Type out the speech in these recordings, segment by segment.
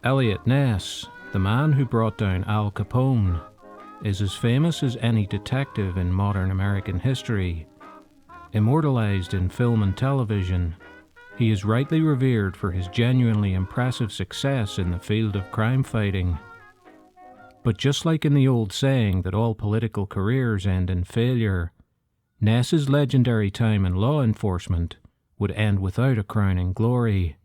Eliot Ness, the man who brought down Al Capone, is as famous as any detective in modern American history. Immortalized in film and television, he is rightly revered for his genuinely impressive success in the field of crime fighting. But just like in the old saying that all political careers end in failure, Ness's legendary time in law enforcement would end without a crowning glory.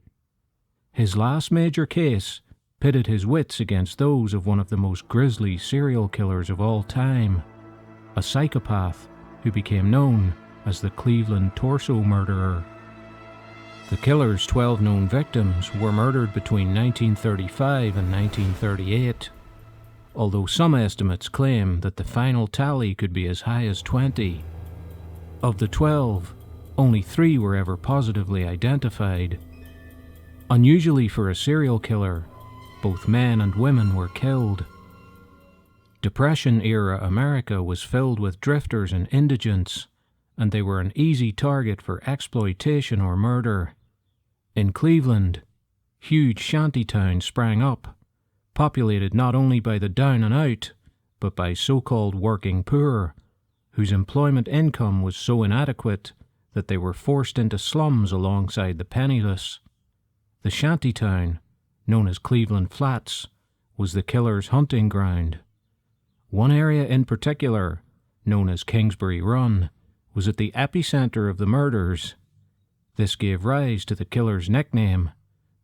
His last major case pitted his wits against those of one of the most grisly serial killers of all time, a psychopath who became known as the Cleveland Torso Murderer. The killer's 12 known victims were murdered between 1935 and 1938, although some estimates claim that the final tally could be as high as 20. Of the 12, only 3 were ever positively identified. Unusually for a serial killer, both men and women were killed. Depression-era America was filled with drifters and indigents, and they were an easy target for exploitation or murder. In Cleveland, huge shantytowns sprang up, populated not only by the down and out, but by so-called working poor, whose employment income was so inadequate that they were forced into slums alongside the penniless. The shantytown, known as Cleveland Flats, was the killer's hunting ground. One area in particular, known as Kingsbury Run, was at the epicenter of the murders. This gave rise to the killer's nickname,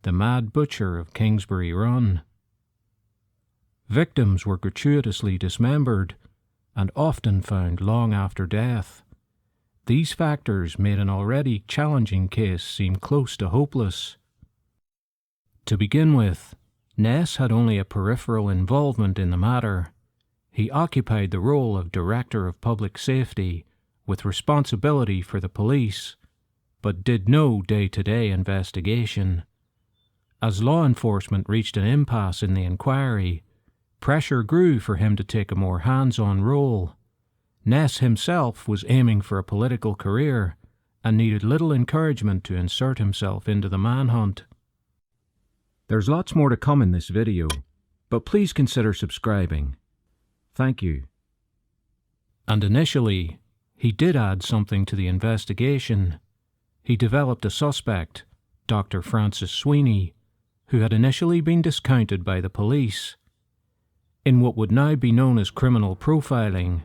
the Mad Butcher of Kingsbury Run. Victims were gratuitously dismembered and often found long after death. These factors made an already challenging case seem close to hopeless. To begin with, Ness had only a peripheral involvement in the matter. He occupied the role of Director of Public Safety, with responsibility for the police, but did no day-to-day investigation. As law enforcement reached an impasse in the inquiry, pressure grew for him to take a more hands-on role. Ness himself was aiming for a political career and needed little encouragement to insert himself into the manhunt. There's lots more to come in this video, but please consider subscribing. Thank you. And initially, he did add something to the investigation. He developed a suspect, Dr. Francis Sweeney, who had initially been discounted by the police. In what would now be known as criminal profiling,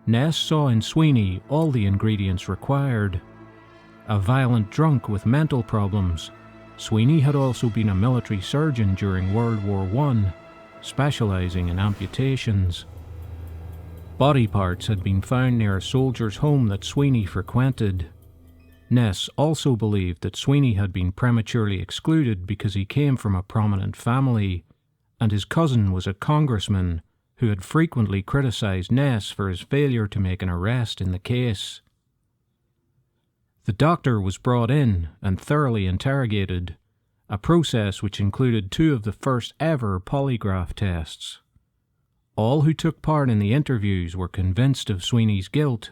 Ness saw in Sweeney all the ingredients required. A violent drunk with mental problems, Sweeney had also been a military surgeon during World War I, specializing in amputations. Body parts had been found near a soldier's home that Sweeney frequented. Ness also believed that Sweeney had been prematurely excluded because he came from a prominent family, and his cousin was a congressman who had frequently criticized Ness for his failure to make an arrest in the case. The doctor was brought in and thoroughly interrogated, a process which included 2 of the first ever polygraph tests. All who took part in the interviews were convinced of Sweeney's guilt,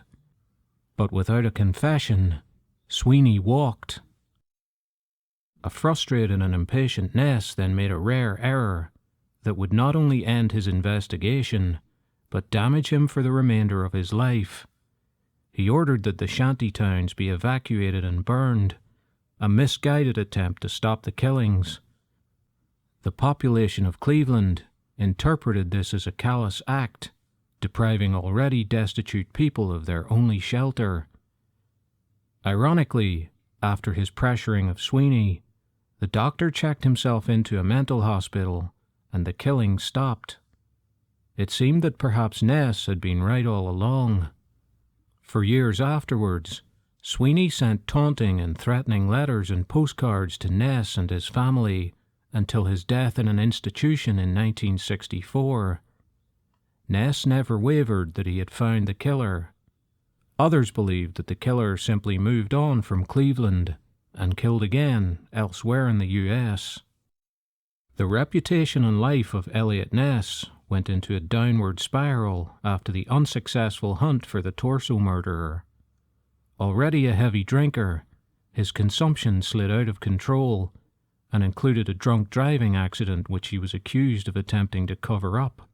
but without a confession, Sweeney walked. A frustrated and impatient Ness then made a rare error that would not only end his investigation, but damage him for the remainder of his life. He ordered that the shantytowns be evacuated and burned, a misguided attempt to stop the killings. The population of Cleveland interpreted this as a callous act, depriving already destitute people of their only shelter. Ironically, after his pressuring of Sweeney, the doctor checked himself into a mental hospital and the killing stopped. It seemed that perhaps Ness had been right all along. For years afterwards, Sweeney sent taunting and threatening letters and postcards to Ness and his family until his death in an institution in 1964. Ness never wavered that he had found the killer. Others believed that the killer simply moved on from Cleveland and killed again elsewhere in the U.S. The reputation and life of Eliot Ness went into a downward spiral after the unsuccessful hunt for the torso murderer. Already a heavy drinker, his consumption slid out of control, and included a drunk driving accident which he was accused of attempting to cover up.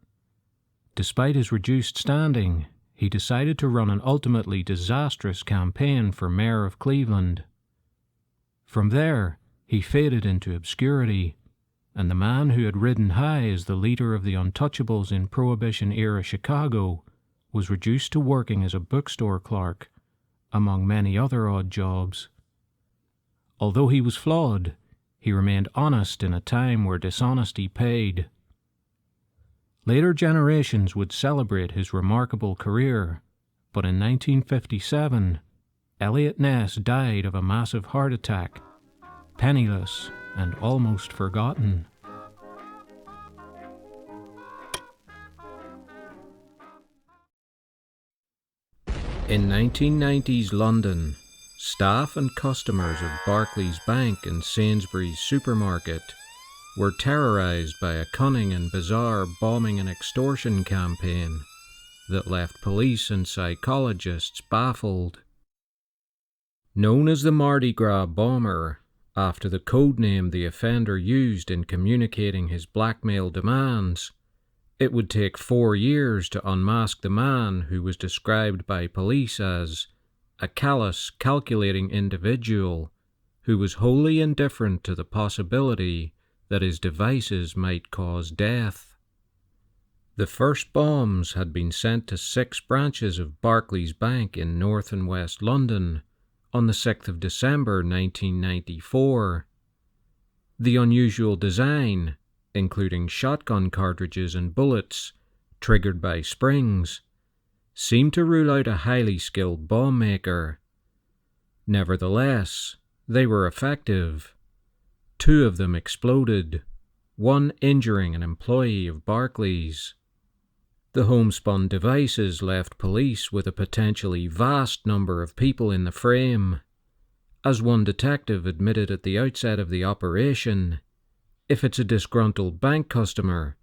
Despite his reduced standing, he decided to run an ultimately disastrous campaign for mayor of Cleveland. From there, he faded into obscurity, and the man who had ridden high as the leader of the Untouchables in Prohibition-era Chicago was reduced to working as a bookstore clerk, among many other odd jobs. Although he was flawed, he remained honest in a time where dishonesty paid. Later generations would celebrate his remarkable career, but in 1957, Eliot Ness died of a massive heart attack, penniless and almost forgotten. In 1990s London, staff and customers of Barclays Bank and Sainsbury's supermarket were terrorized by a cunning and bizarre bombing and extortion campaign that left police and psychologists baffled. Known as the Mardi Gras bomber, after the code name the offender used in communicating his blackmail demands, it would take 4 years to unmask the man who was described by police as a callous, calculating individual who was wholly indifferent to the possibility that his devices might cause death. The first bombs had been sent to 6 branches of Barclays Bank in North and West London on the 6th of December 1994. The unusual design, including shotgun cartridges and bullets triggered by springs, seemed to rule out a highly skilled bomb maker. Nevertheless, they were effective. 2 of them exploded, one injuring an employee of Barclays. The homespun devices left police with a potentially vast number of people in the frame. As one detective admitted at the outset of the operation, if it's a disgruntled bank customer,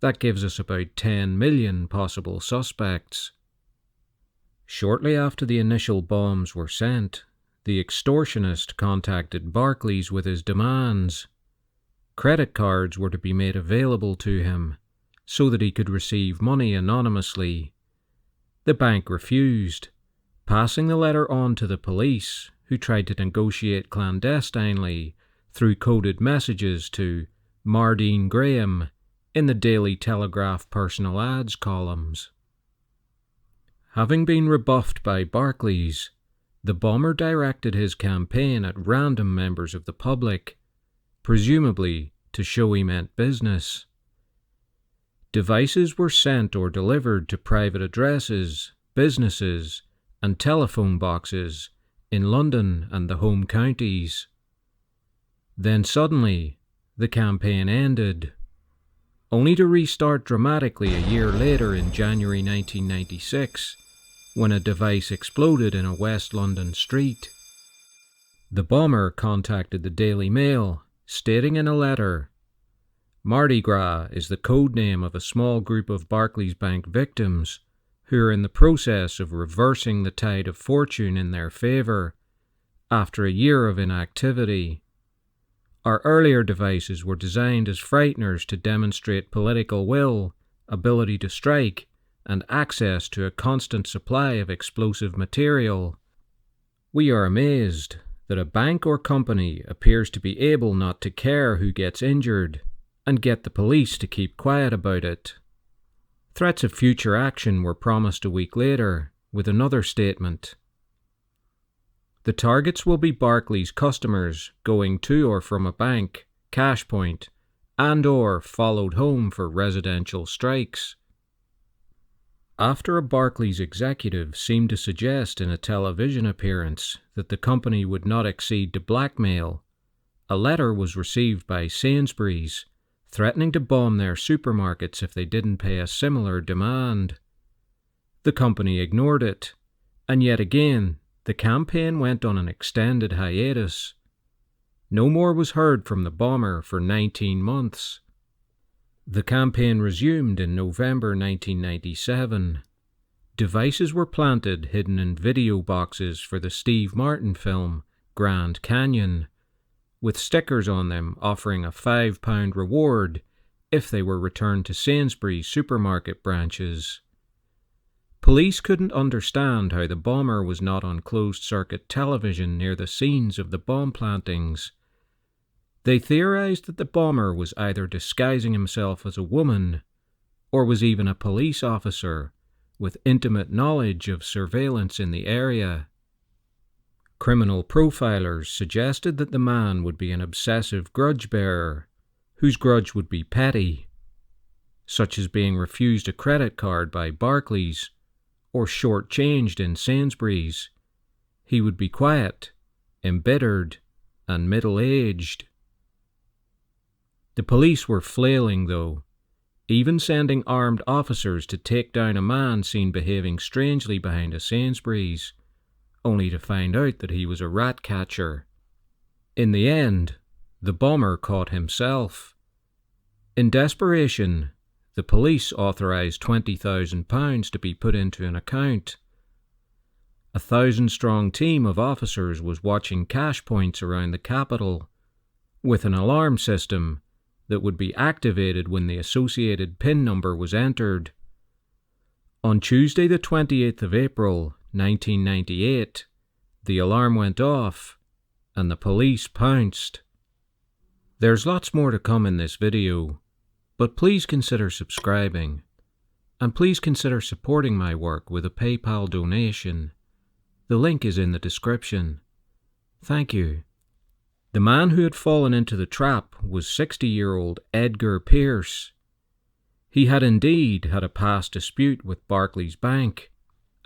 that gives us about 10 million possible suspects. Shortly after the initial bombs were sent, the extortionist contacted Barclays with his demands. Credit cards were to be made available to him so that he could receive money anonymously. The bank refused, passing the letter on to the police, who tried to negotiate clandestinely through coded messages to Mardi Graham in the Daily Telegraph personal ads columns. Having been rebuffed by Barclays, the bomber directed his campaign at random members of the public, presumably to show he meant business. Devices were sent or delivered to private addresses, businesses, and telephone boxes in London and the home counties. Then suddenly, the campaign ended, only to restart dramatically a year later in January 1996, when a device exploded in a West London street. The bomber contacted the Daily Mail, stating in a letter, "Mardi Gras is the code name of a small group of Barclays Bank victims who are in the process of reversing the tide of fortune in their favour after a year of inactivity. Our earlier devices were designed as frighteners to demonstrate political will, ability to strike, and access to a constant supply of explosive material. We are amazed that a bank or company appears to be able not to care who gets injured and get the police to keep quiet about it." Threats of future action were promised a week later, with another statement. "The targets will be Barclays customers going to or from a bank, cash point, and/or followed home for residential strikes." After a Barclays executive seemed to suggest in a television appearance that the company would not accede to blackmail, a letter was received by Sainsbury's threatening to bomb their supermarkets if they didn't pay a similar demand. The company ignored it, and yet again, the campaign went on an extended hiatus. No more was heard from the bomber for 19 months. The campaign resumed in November 1997. Devices were planted hidden in video boxes for the Steve Martin film Grand Canyon, with stickers on them offering a £5 reward if they were returned to Sainsbury's supermarket branches. Police couldn't understand how the bomber was not on closed-circuit television near the scenes of the bomb plantings. They theorized that the bomber was either disguising himself as a woman or was even a police officer with intimate knowledge of surveillance in the area. Criminal profilers suggested that the man would be an obsessive grudge bearer, whose grudge would be petty, such as being refused a credit card by Barclays or short-changed in Sainsbury's. He would be quiet, embittered, and middle-aged. The police were flailing, though, even sending armed officers to take down a man seen behaving strangely behind a Sainsbury's, only to find out that he was a rat catcher. In the end, the bomber caught himself. In desperation, the police authorised £20,000 to be put into an account. A 1,000-strong team of officers was watching cash points around the capital, with an alarm system that would be activated when the associated PIN number was entered. On Tuesday the 28th of April, 1998, the alarm went off, and the police pounced. There's lots more to come in this video, but please consider subscribing, and please consider supporting my work with a PayPal donation. The link is in the description. Thank you. The man who had fallen into the trap was 60-year-old Edgar Pierce. He had indeed had a past dispute with Barclays Bank.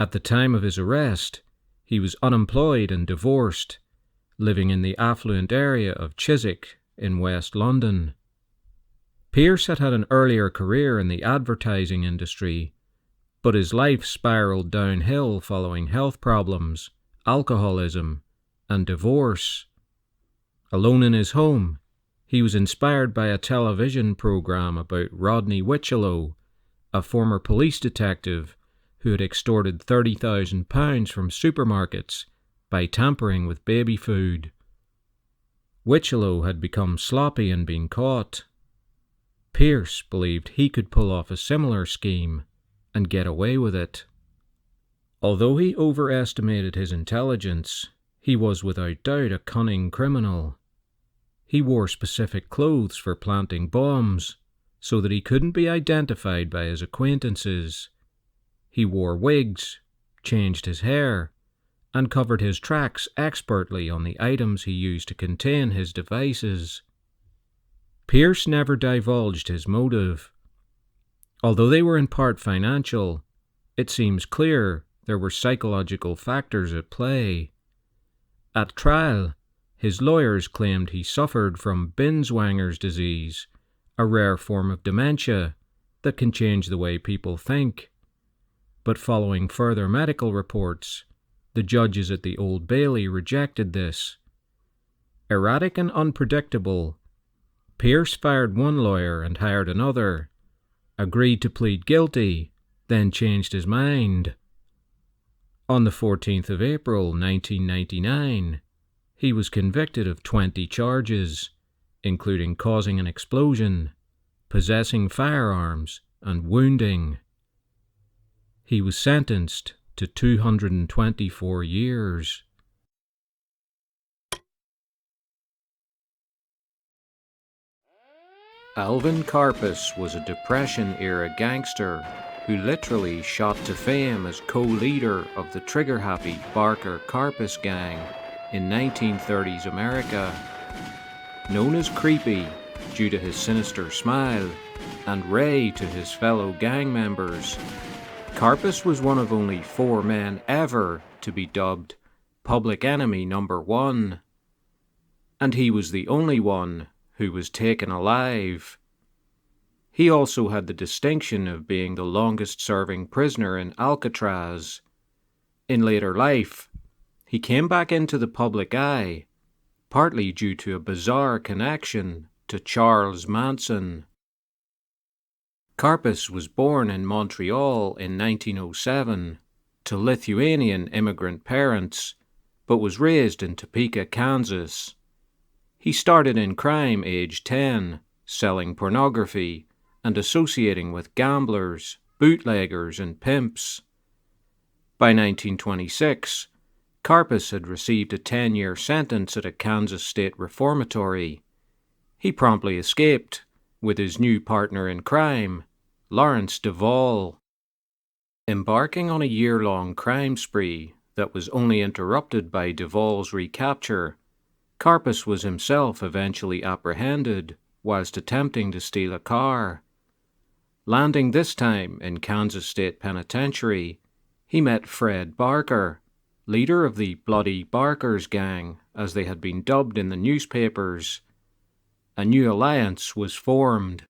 At the time of his arrest, he was unemployed and divorced, living in the affluent area of Chiswick in West London. Pierce had had an earlier career in the advertising industry, but his life spiraled downhill following health problems, alcoholism, and divorce. Alone in his home, he was inspired by a television program about Rodney Whichelow, a former police detective who had extorted £30,000 from supermarkets by tampering with baby food. Whichelow had become sloppy and been caught. Pierce believed he could pull off a similar scheme and get away with it. Although he overestimated his intelligence, he was without doubt a cunning criminal. He wore specific clothes for planting bombs, so that he couldn't be identified by his acquaintances. He wore wigs, changed his hair, and covered his tracks expertly on the items he used to contain his devices. Pierce never divulged his motive. Although they were in part financial, it seems clear there were psychological factors at play. At trial, his lawyers claimed he suffered from Binswanger's disease, a rare form of dementia that can change the way people think. But following further medical reports, the judges at the Old Bailey rejected this. Erratic and unpredictable, Pierce fired one lawyer and hired another, agreed to plead guilty, then changed his mind. On the 14th of April, 1999, he was convicted of 20 charges, including causing an explosion, possessing firearms, and wounding. He was sentenced to 224 years. Alvin Karpis was a Depression-era gangster who literally shot to fame as co-leader of the trigger-happy Barker Karpis gang in 1930s America. Known as Creepy due to his sinister smile and Ray to his fellow gang members, Karpis was one of only 4 men ever to be dubbed Public Enemy Number 1, and he was the only one who was taken alive. He also had the distinction of being the longest-serving prisoner in Alcatraz. In later life, he came back into the public eye, partly due to a bizarre connection to Charles Manson. Karpis was born in Montreal in 1907 to Lithuanian immigrant parents, but was raised in Topeka, Kansas. He started in crime aged 10, selling pornography and associating with gamblers, bootleggers, and pimps. By 1926, Karpis had received a 10-year sentence at a Kansas state reformatory. He promptly escaped with his new partner in crime, Lawrence Duvall. Embarking on a year-long crime spree that was only interrupted by Duvall's recapture, Karpis was himself eventually apprehended whilst attempting to steal a car. Landing this time in Kansas State Penitentiary, he met Fred Barker, leader of the Bloody Barkers gang, as they had been dubbed in the newspapers. A new alliance was formed.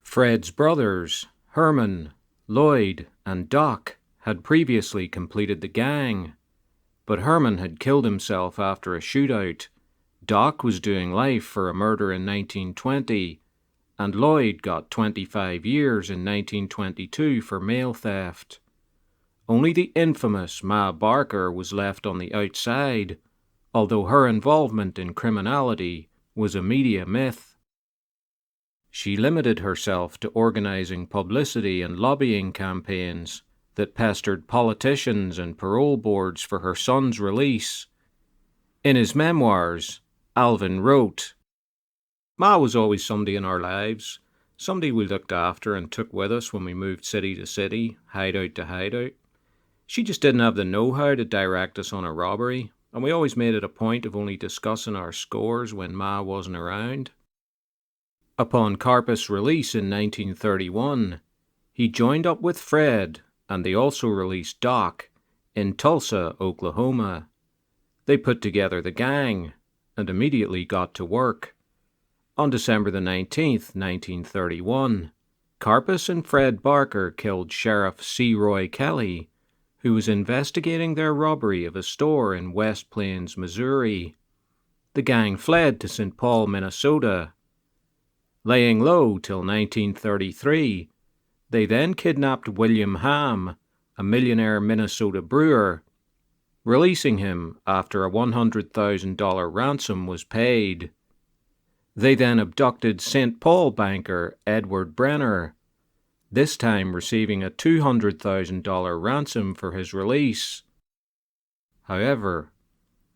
Fred's brothers, Herman, Lloyd, and Doc, had previously completed the gang, but Herman had killed himself after a shootout. Doc was doing life for a murder in 1920, and Lloyd got 25 years in 1922 for mail theft. Only the infamous Ma Barker was left on the outside, although her involvement in criminality was a media myth. She limited herself to organizing publicity and lobbying campaigns that pestered politicians and parole boards for her son's release. In his memoirs, Alvin wrote, "Ma was always somebody in our lives, somebody we looked after and took with us when we moved city to city, hideout to hideout. She just didn't have the know-how to direct us on a robbery, and we always made it a point of only discussing our scores when Ma wasn't around." Upon Karpis' release in 1931, he joined up with Fred and they also released Doc in Tulsa, Oklahoma. They put together the gang and immediately got to work. On December the 19th, 1931, Karpis and Fred Barker killed Sheriff C. Roy Kelly, who was investigating their robbery of a store in West Plains, Missouri. The gang fled to St. Paul, Minnesota. Laying low till 1933, they then kidnapped William Ham, a millionaire Minnesota brewer, releasing him after a $100,000 ransom was paid. They then abducted St. Paul banker Edward Brenner, this time receiving a $200,000 ransom for his release. However,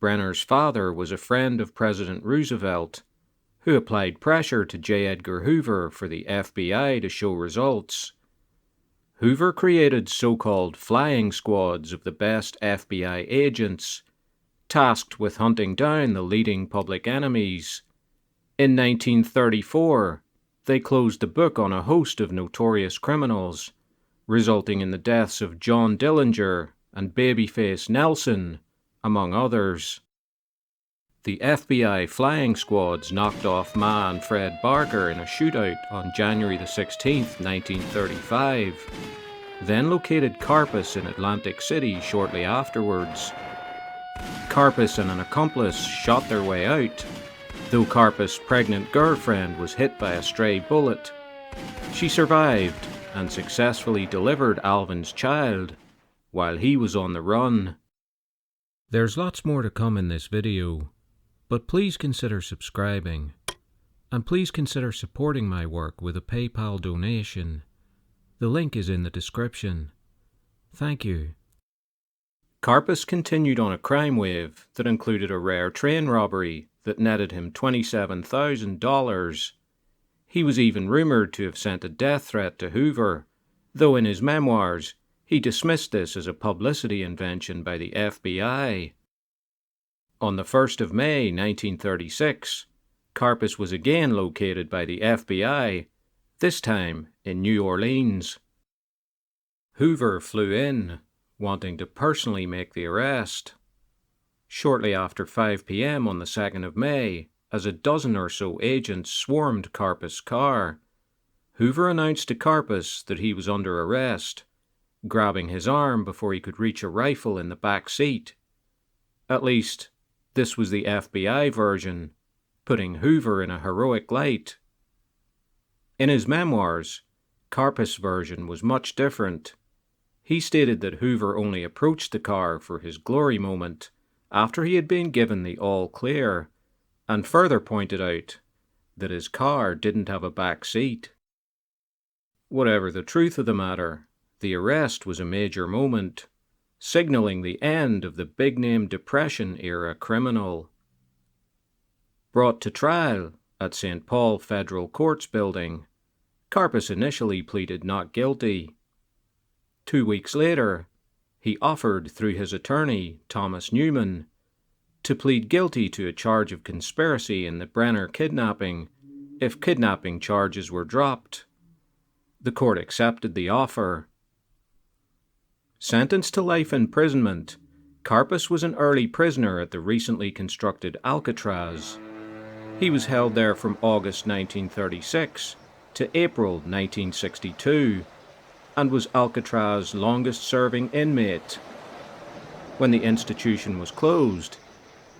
Brenner's father was a friend of President Roosevelt, who applied pressure to J. Edgar Hoover for the FBI to show results. Hoover created so-called flying squads of the best FBI agents, tasked with hunting down the leading public enemies. In 1934, they closed the book on a host of notorious criminals, resulting in the deaths of John Dillinger and Babyface Nelson, among others. The FBI flying squads knocked off Ma and Fred Barker in a shootout on January the 16th, 1935, then located Karpis in Atlantic City shortly afterwards. Karpis and an accomplice shot their way out, though Karpis' pregnant girlfriend was hit by a stray bullet. She survived and successfully delivered Alvin's child while he was on the run. There's lots more to come in this video, but please consider subscribing, and please consider supporting my work with a PayPal donation. The link is in the description. Thank you. Karpis continued on a crime wave that included a rare train robbery that netted him $27,000. He was even rumoured to have sent a death threat to Hoover, though in his memoirs he dismissed this as a publicity invention by the FBI. On the 1st of May 1936, Karpis was again located by the FBI, this time in New Orleans. Hoover flew in, wanting to personally make the arrest. Shortly after 5 p.m. on the 2nd of May, as a dozen or so agents swarmed Karpis' car, Hoover announced to Karpis that he was under arrest, grabbing his arm before he could reach a rifle in the back seat. At least, this was the FBI version, putting Hoover in a heroic light. In his memoirs, Karpis' version was much different. He stated that Hoover only approached the car for his glory moment after he had been given the all clear, and further pointed out that his car didn't have a back seat. Whatever the truth of the matter, the arrest was a major moment, signalling the end of the big-name Depression-era criminal. Brought to trial at St. Paul Federal Courts Building, Karpis initially pleaded not guilty. 2 weeks later, he offered through his attorney, Thomas Newman, to plead guilty to a charge of conspiracy in the Brenner kidnapping if kidnapping charges were dropped. The court accepted the offer. Sentenced to life imprisonment, Karpis was an early prisoner at the recently constructed Alcatraz. He was held there from August 1936 to April 1962 and was Alcatraz's longest-serving inmate. When the institution was closed,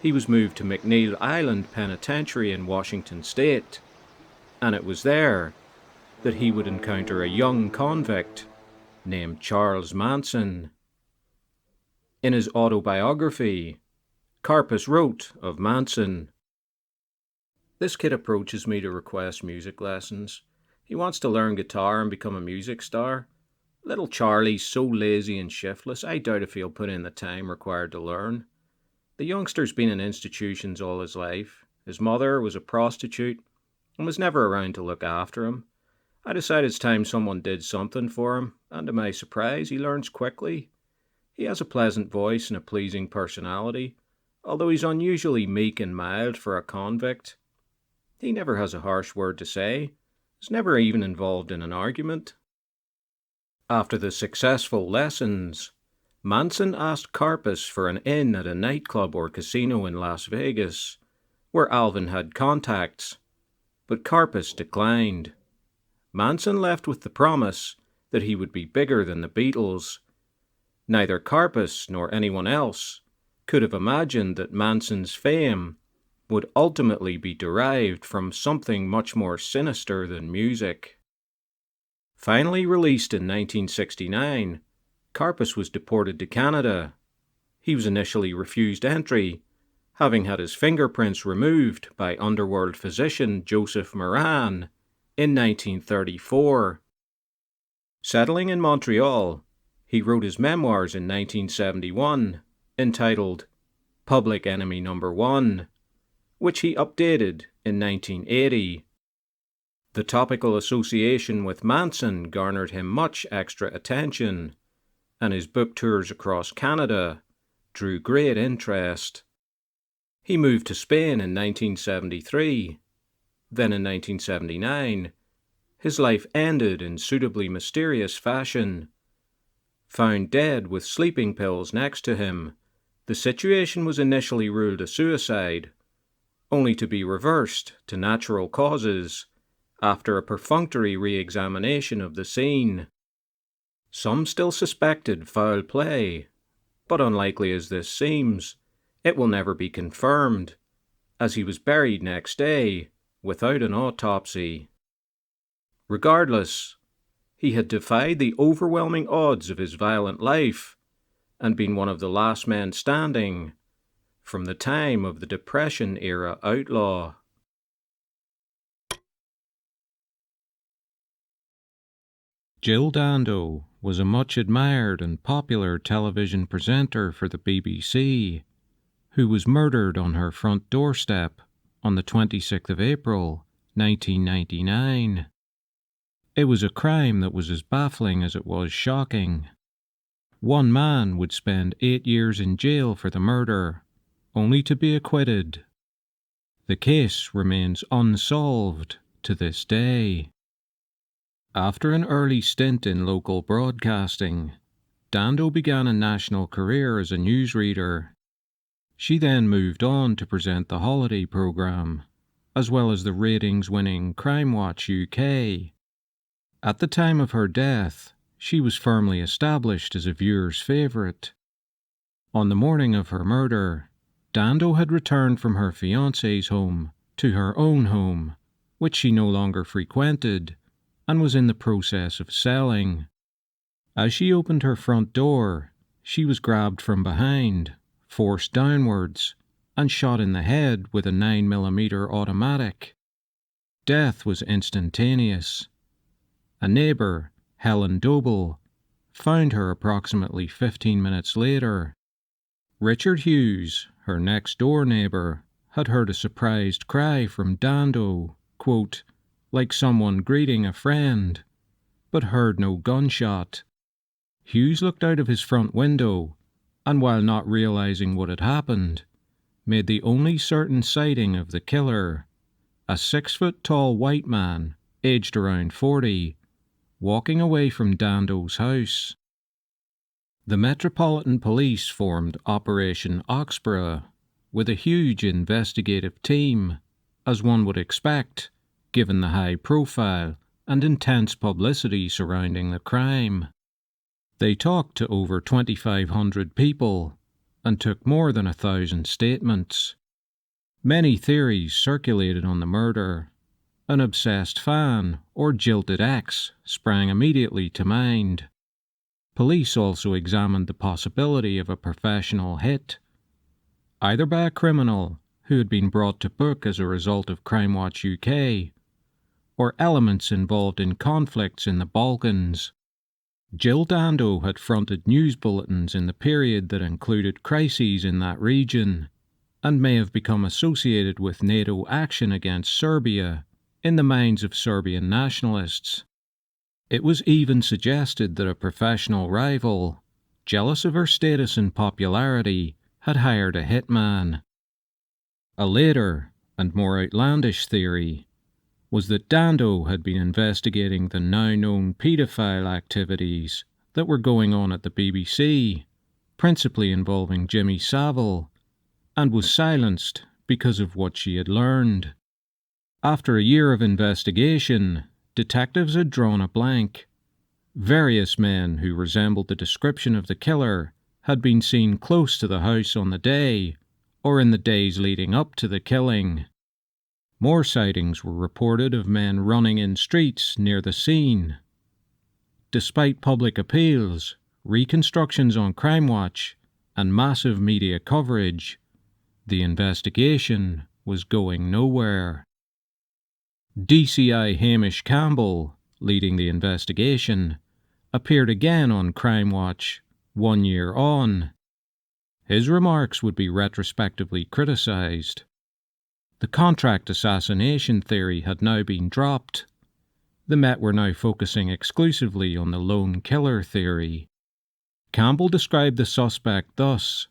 he was moved to McNeil Island Penitentiary in Washington State, and it was there that he would encounter a young convict named Charles Manson. In his autobiography, Karpis wrote of Manson, "This kid approaches me to request music lessons. He wants to learn guitar and become a music star. Little Charlie's so lazy and shiftless, I doubt if he'll put in the time required to learn. The youngster's been in institutions all his life. His mother was a prostitute and was never around to look after him. I decided it's time someone did something for him, and to my surprise, he learns quickly. He has a pleasant voice and a pleasing personality, although he's unusually meek and mild for a convict. He never has a harsh word to say, is never even involved in an argument." After the successful lessons, Manson asked Karpis for an inn at a nightclub or casino in Las Vegas, where Alvin had contacts, but Karpis declined. Manson left with the promise that he would be bigger than the Beatles. Neither Karpis nor anyone else could have imagined that Manson's fame would ultimately be derived from something much more sinister than music. Finally released in 1969, Karpis was deported to Canada. He was initially refused entry, having had his fingerprints removed by underworld physician Joseph Moran in 1934. Settling in Montreal, he wrote his memoirs in 1971, entitled Public Enemy No. 1, which he updated in 1980. The topical association with Manson garnered him much extra attention, and his book tours across Canada drew great interest. He moved to Spain in 1973. Then in 1979, his life ended in suitably mysterious fashion. Found dead with sleeping pills next to him, the situation was initially ruled a suicide, only to be reversed to natural causes after a perfunctory re-examination of the scene. Some still suspected foul play, but unlikely as this seems, it will never be confirmed, as he was buried next day without an autopsy. Regardless, he had defied the overwhelming odds of his violent life and been one of the last men standing from the time of the Depression-era outlaw. Jill Dando was a much admired and popular television presenter for the BBC, who was murdered on her front doorstep on the 26th of April, 1999. It was a crime that was as baffling as it was shocking. One man would spend 8 years in jail for the murder, only to be acquitted. The case remains unsolved to this day. After an early stint in local broadcasting, Dando began a national career as a newsreader. She then moved on to present the holiday programme, as well as the ratings-winning Crime Watch UK. At the time of her death, she was firmly established as a viewer's favourite. On the morning of her murder, Dando had returned from her fiancé's home to her own home, which she no longer frequented, and was in the process of selling. As she opened her front door, she was grabbed from behind, forced downwards, and shot in the head with a 9mm automatic. Death was instantaneous. A neighbour, Helen Doble, found her approximately 15 minutes later. Richard Hughes, her next-door neighbour, had heard a surprised cry from Dando, quote, like someone greeting a friend, but heard no gunshot. Hughes looked out of his front window, and while not realising what had happened, made the only certain sighting of the killer, a 6-foot-tall white man, aged around 40, walking away from Dando's house. The Metropolitan Police formed Operation Oxborough with a huge investigative team, as one would expect, given the high profile and intense publicity surrounding the crime. They talked to over 2,500 people and took more than 1,000 statements. Many theories circulated on the murder. An obsessed fan or jilted ex sprang immediately to mind. Police also examined the possibility of a professional hit, either by a criminal who had been brought to book as a result of Crime Watch UK, or elements involved in conflicts in the Balkans. Jill Dando had fronted news bulletins in the period that included crises in that region, and may have become associated with NATO action against Serbia in the minds of Serbian nationalists. It was even suggested that a professional rival, jealous of her status and popularity, had hired a hitman. A later, and more outlandish theory, was that Dando had been investigating the now-known paedophile activities that were going on at the BBC, principally involving Jimmy Savile, and was silenced because of what she had learned. After a year of investigation, detectives had drawn a blank. Various men who resembled the description of the killer had been seen close to the house on the day, or in the days leading up to the killing. More sightings were reported of men running in streets near the scene. Despite public appeals, reconstructions on Crime Watch, and massive media coverage, the investigation was going nowhere. DCI Hamish Campbell, leading the investigation, appeared again on Crime Watch 1 year on. His remarks would be retrospectively criticised. The contract assassination theory had now been dropped. The Met were now focusing exclusively on the lone killer theory. Campbell described the suspect thus: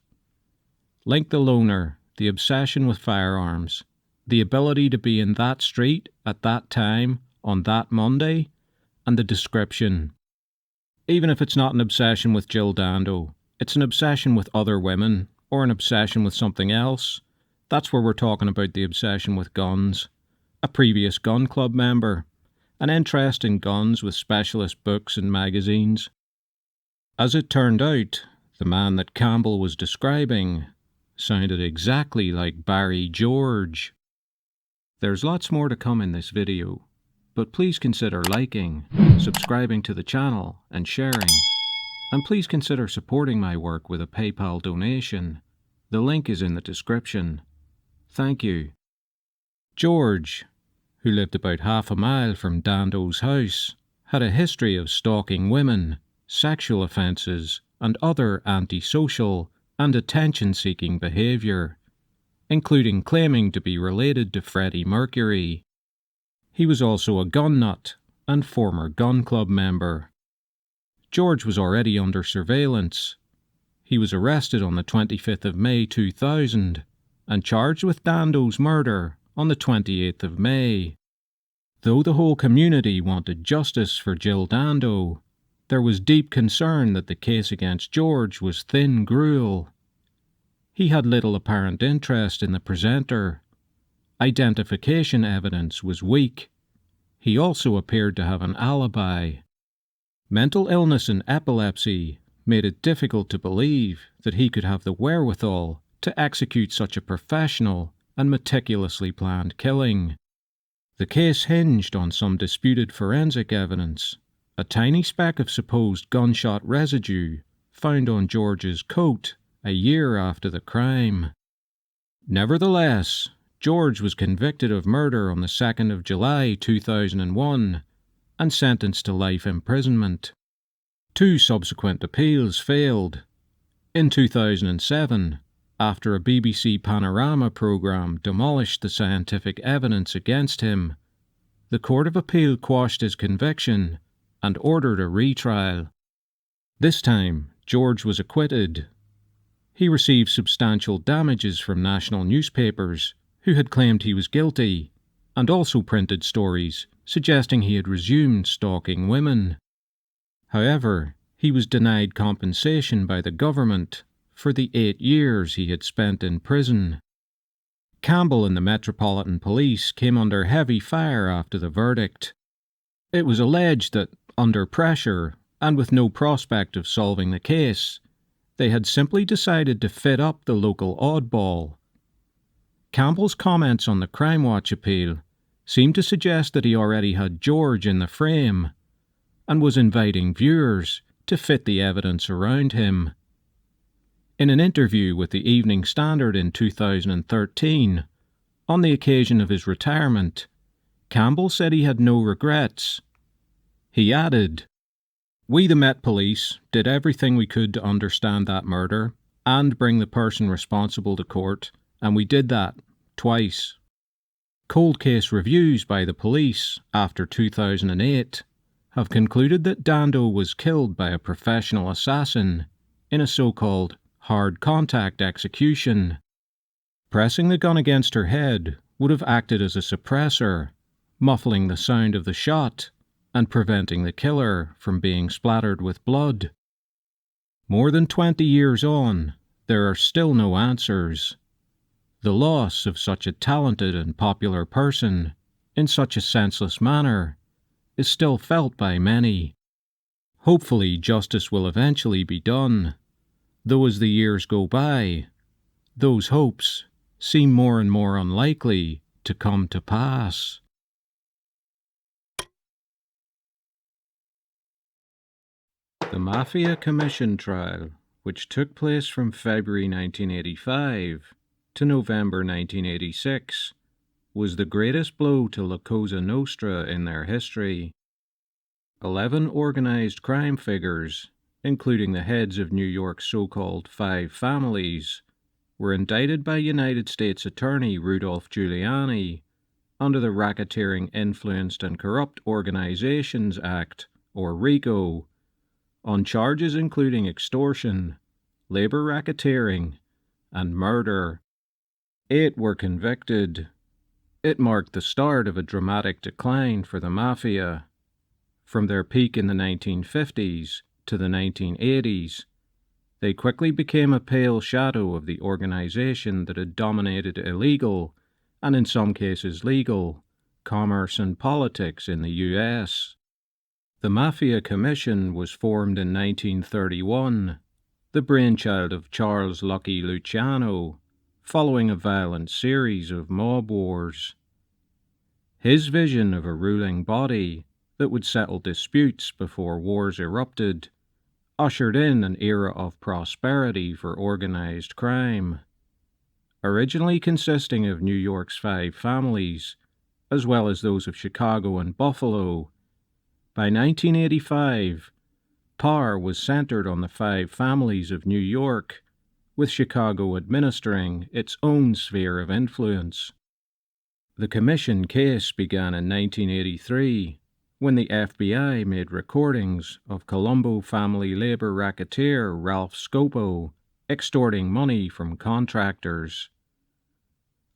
"Link the loner, the obsession with firearms, the ability to be in that street at that time on that Monday, and the description. Even if it's not an obsession with Jill Dando, it's an obsession with other women, or an obsession with something else. That's where we're talking about the obsession with guns. A previous gun club member. An interest in guns with specialist books and magazines." As it turned out, the man that Campbell was describing sounded exactly like Barry George. There's lots more to come in this video, but please consider liking, subscribing to the channel and sharing. And please consider supporting my work with a PayPal donation. The link is in the description. Thank you. George, who lived about half a mile from Dando's house, had a history of stalking women, sexual offences, and other antisocial and attention-seeking behaviour, including claiming to be related to Freddie Mercury. He was also a gun nut and former gun club member. George was already under surveillance. He was arrested on the 25th of May 2000 and charged with Dando's murder on the 28th of May. Though the whole community wanted justice for Jill Dando, there was deep concern that the case against George was thin gruel. He had little apparent interest in the presenter. Identification evidence was weak. He also appeared to have an alibi. Mental illness and epilepsy made it difficult to believe that he could have the wherewithal to execute such a professional and meticulously planned killing. The case hinged on some disputed forensic evidence, a tiny speck of supposed gunshot residue found on George's coat a year after the crime. Nevertheless, George was convicted of murder on the 2nd of July 2001 and sentenced to life imprisonment. 2 subsequent appeals failed. In 2007, after a BBC Panorama programme demolished the scientific evidence against him, the Court of Appeal quashed his conviction and ordered a retrial. This time, George was acquitted. He received substantial damages from national newspapers who had claimed he was guilty, and also printed stories suggesting he had resumed stalking women. However, he was denied compensation by the government for the 8 years he had spent in prison. Campbell and the Metropolitan Police came under heavy fire after the verdict. It was alleged that, under pressure and with no prospect of solving the case, they had simply decided to fit up the local oddball. Campbell's comments on the Crime Watch appeal seemed to suggest that he already had George in the frame and was inviting viewers to fit the evidence around him. In an interview with the Evening Standard in 2013, on the occasion of his retirement, Campbell said he had no regrets. He added, "We, the Met Police, did everything we could to understand that murder and bring the person responsible to court, and we did that twice." Cold case reviews by the police after 2008 have concluded that Dando was killed by a professional assassin in a so-called hard contact execution. Pressing the gun against her head would have acted as a suppressor, muffling the sound of the shot and preventing the killer from being splattered with blood. More than 20 years on, there are still no answers. The loss of such a talented and popular person in such a senseless manner is still felt by many. Hopefully justice will eventually be done, though as the years go by, those hopes seem more and more unlikely to come to pass. The Mafia Commission trial, which took place from February 1985 to November 1986, was the greatest blow to La Cosa Nostra in their history. 11 organized crime figures, including the heads of New York's so-called Five Families, were indicted by United States Attorney Rudolph Giuliani under the Racketeering Influenced and Corrupt Organizations Act, or RICO, on charges including extortion, labor racketeering, and murder. 8 were convicted. It marked the start of a dramatic decline for the Mafia. From their peak in the 1950s to the 1980s, they quickly became a pale shadow of the organization that had dominated illegal, and in some cases legal, commerce and politics in the US. The Mafia Commission was formed in 1931, the brainchild of Charles Lucky Luciano, following a violent series of mob wars. His vision of a ruling body that would settle disputes before wars erupted ushered in an era of prosperity for organized crime. Originally consisting of New York's Five Families, as well as those of Chicago and Buffalo, by 1985, power was centered on the Five Families of New York, with Chicago administering its own sphere of influence. The Commission case began in 1983, when the FBI made recordings of Colombo family labor racketeer Ralph Scopo extorting money from contractors.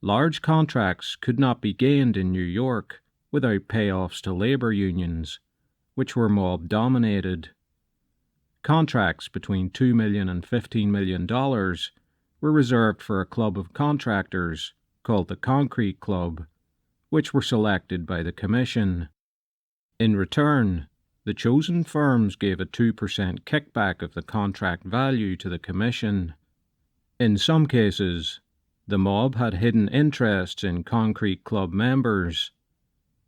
Large contracts could not be gained in New York without payoffs to labor unions, which were mob-dominated. Contracts between $2 million and $15 million were reserved for a club of contractors called the Concrete Club, which were selected by the Commission. In return, the chosen firms gave a 2% kickback of the contract value to the Commission. In some cases, the mob had hidden interests in Concrete Club members.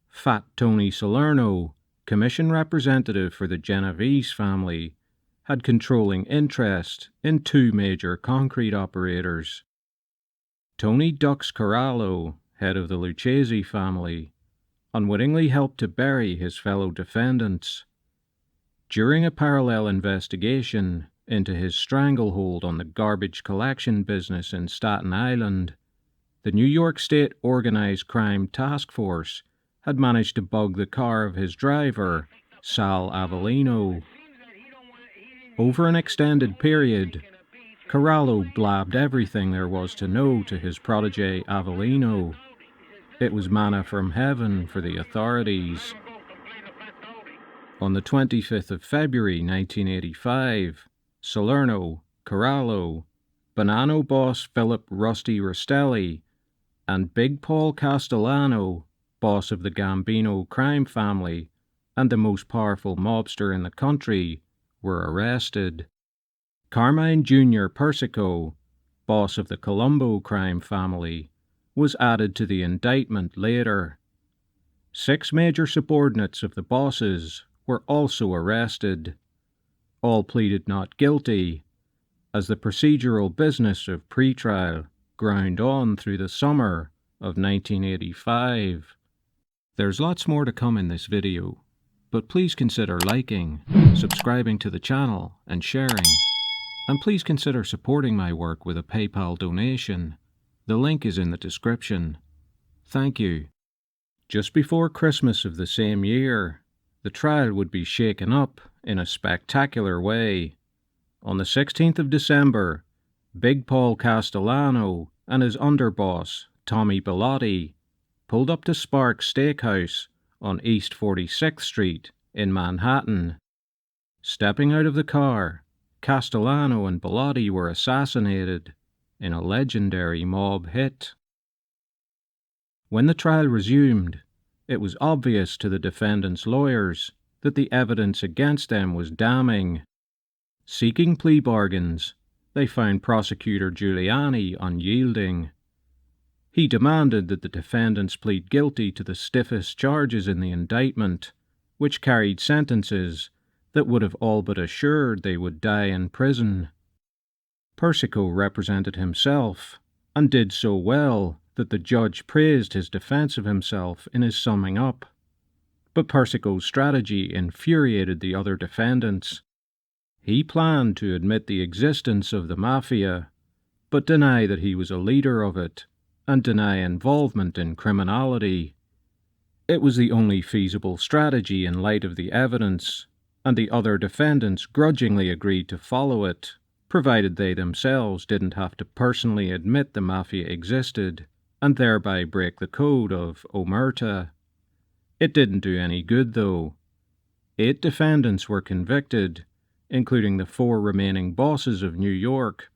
Fat Tony Salerno, Commission representative for the Genovese family, had controlling interest in 2 major concrete operators. Tony Dux Corallo, head of the Lucchese family, unwittingly helped to bury his fellow defendants. During a parallel investigation into his stranglehold on the garbage collection business in Staten Island, the New York State Organized Crime Task Force had managed to bug the car of his driver, Sal Avellino. Over an extended period, Corallo blabbed everything there was to know to his protege Avellino. It was manna from heaven for the authorities. On the 25th of February 1985, Salerno, Corallo, Bonanno boss Philip Rusty Rastelli, and Big Paul Castellano, boss of the Gambino crime family and the most powerful mobster in the country, were arrested. Carmine Jr. Persico, boss of the Colombo crime family, was added to the indictment later. 6 major subordinates of the bosses were also arrested. All pleaded not guilty, as the procedural business of pretrial ground on through the summer of 1985. There's lots more to come in this video, but please consider liking, subscribing to the channel, and sharing. And please consider supporting my work with a PayPal donation. The link is in the description. Thank you. Just before Christmas of the same year, the trial would be shaken up in a spectacular way. On the 16th of December, Big Paul Castellano and his underboss, Tommy Bellotti, pulled up to Sparks Steakhouse on East 46th Street in Manhattan. Stepping out of the car, Castellano and Bellotti were assassinated in a legendary mob hit. When the trial resumed, it was obvious to the defendants' lawyers that the evidence against them was damning. Seeking plea bargains, they found Prosecutor Giuliani unyielding. He demanded that the defendants plead guilty to the stiffest charges in the indictment, which carried sentences that would have all but assured they would die in prison. Persico represented himself, and did so well that the judge praised his defense of himself in his summing up. But Persico's strategy infuriated the other defendants. He planned to admit the existence of the Mafia, but deny that he was a leader of it, and deny involvement in criminality. It was the only feasible strategy in light of the evidence, and the other defendants grudgingly agreed to follow it, provided they themselves didn't have to personally admit the Mafia existed, and thereby break the code of omerta. It didn't do any good, though. 8 defendants were convicted, including the 4 remaining bosses of New York,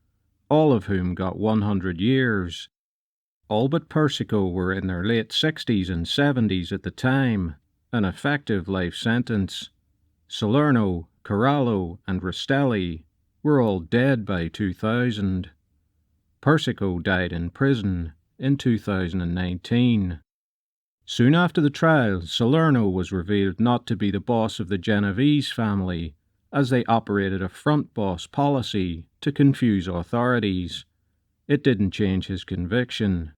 all of whom got 100 years. All but Persico were in their late 60s and 70s at the time, an effective life sentence. Salerno, Corallo, and Rastelli were all dead by 2000. Persico died in prison in 2019. Soon after the trial, Salerno was revealed not to be the boss of the Genovese family, as they operated a front boss policy to confuse authorities. It didn't change his conviction.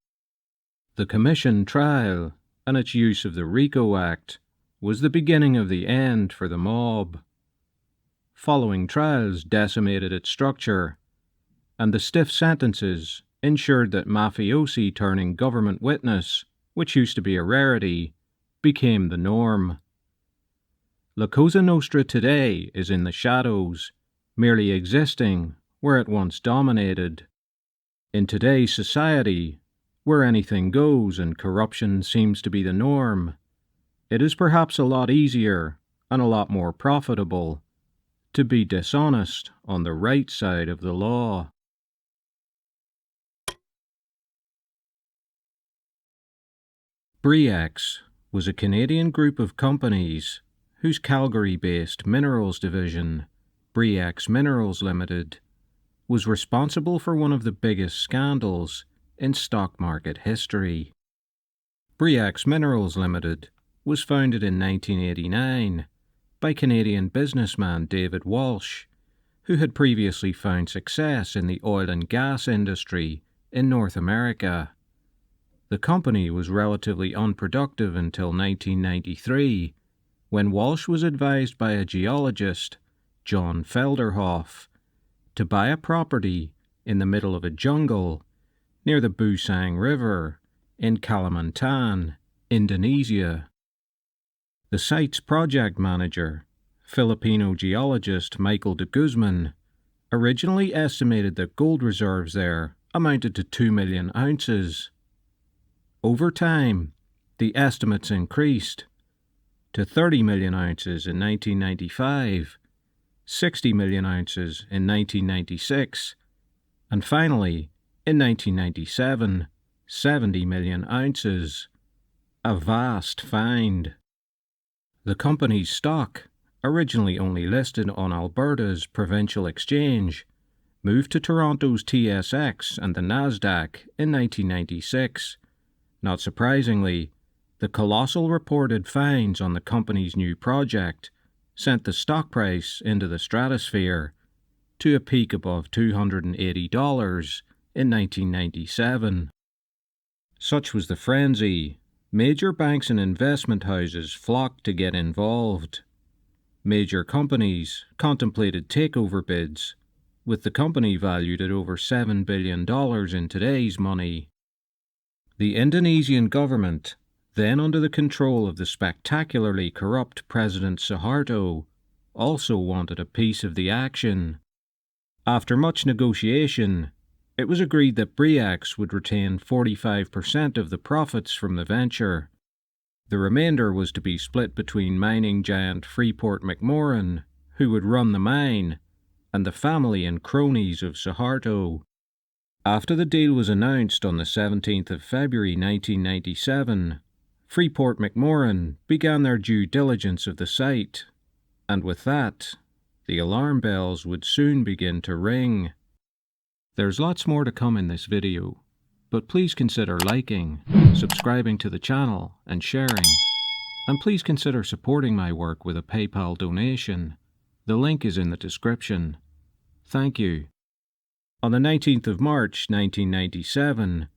The Commission trial, and its use of the RICO Act, was the beginning of the end for the mob. Following trials decimated its structure, and the stiff sentences ensured that mafiosi turning government witness, which used to be a rarity, became the norm. La Cosa Nostra today is in the shadows, merely existing where it once dominated. In today's society, where anything goes and corruption seems to be the norm, it is perhaps a lot easier and a lot more profitable to be dishonest on the right side of the law. Bre-X was a Canadian group of companies whose Calgary-based minerals division, Bre-X Minerals Limited, was responsible for one of the biggest scandals in stock market history. Bre-X Minerals Limited was founded in 1989 by Canadian businessman David Walsh, who had previously found success in the oil and gas industry in North America. The company was relatively unproductive until 1993, when Walsh was advised by a geologist, John Felderhoff, to buy a property in the middle of a jungle near the Busang River in Kalimantan, Indonesia. The site's project manager, Filipino geologist Michael de Guzman, originally estimated that gold reserves there amounted to 2 million ounces. Over time, the estimates increased to 30 million ounces in 1995, 60 million ounces in 1996, and finally, in 1997, 70 million ounces. A vast find. The company's stock, originally only listed on Alberta's provincial exchange, moved to Toronto's TSX and the Nasdaq in 1996. Not surprisingly, the colossal reported finds on the company's new project sent the stock price into the stratosphere to a peak above $280 in 1997. Such was the frenzy, major banks and investment houses flocked to get involved. Major companies contemplated takeover bids, with the company valued at over $7 billion in today's money. The Indonesian government, then under the control of the spectacularly corrupt President Suharto, also wanted a piece of the action. After much negotiation, it was agreed that Bre-X would retain 45% of the profits from the venture. The remainder was to be split between mining giant Freeport-McMoRan, who would run the mine, and the family and cronies of Suharto. After the deal was announced on the 17th of February 1997, Freeport-McMoRan began their due diligence of the site, and with that, the alarm bells would soon begin to ring. There's lots more to come in this video, but please consider liking, subscribing to the channel, and sharing. And please consider supporting my work with a PayPal donation. The link is in the description. Thank you. On the 19th of March 1997,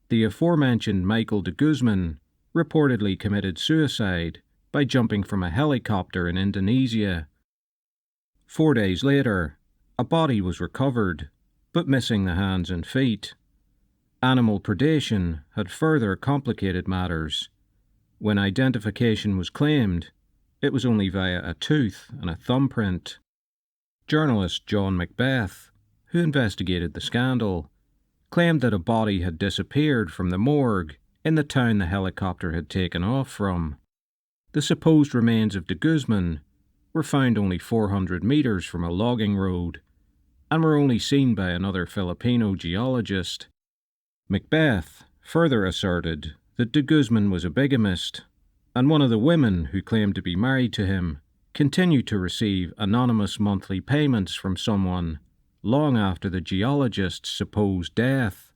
the aforementioned Michael de Guzman reportedly committed suicide by jumping from a helicopter in Indonesia. 4 days later, a body was recovered, but missing the hands and feet. Animal predation had further complicated matters. When identification was claimed, it was only via a tooth and a thumbprint. Journalist John Macbeth, who investigated the scandal, claimed that a body had disappeared from the morgue in the town the helicopter had taken off from. The supposed remains of de Guzman were found only 400 metres from a logging road, and were only seen by another Filipino geologist. Macbeth further asserted that de Guzman was a bigamist, and one of the women who claimed to be married to him continued to receive anonymous monthly payments from someone long after the geologist's supposed death.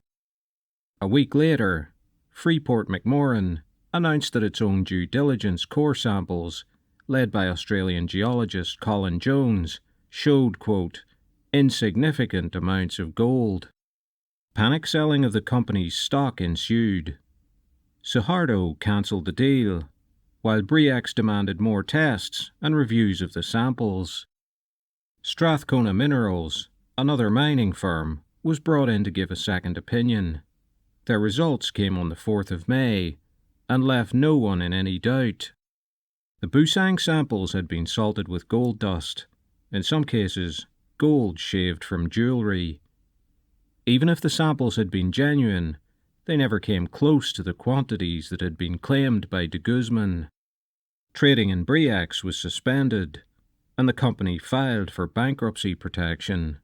A week later, Freeport-McMoRan announced that its own due diligence core samples, led by Australian geologist Colin Jones, showed, quote, insignificant amounts of gold. Panic selling of the company's stock ensued. Suharto cancelled the deal, while Bre-X demanded more tests and reviews of the samples. Strathcona Minerals, another mining firm, was brought in to give a second opinion. Their results came on the 4th of May and left no one in any doubt. The Busang samples had been salted with gold dust, in some cases gold shaved from jewellery. Even if the samples had been genuine, they never came close to the quantities that had been claimed by de Guzman. Trading in Bre-X was suspended, and the company filed for bankruptcy protection.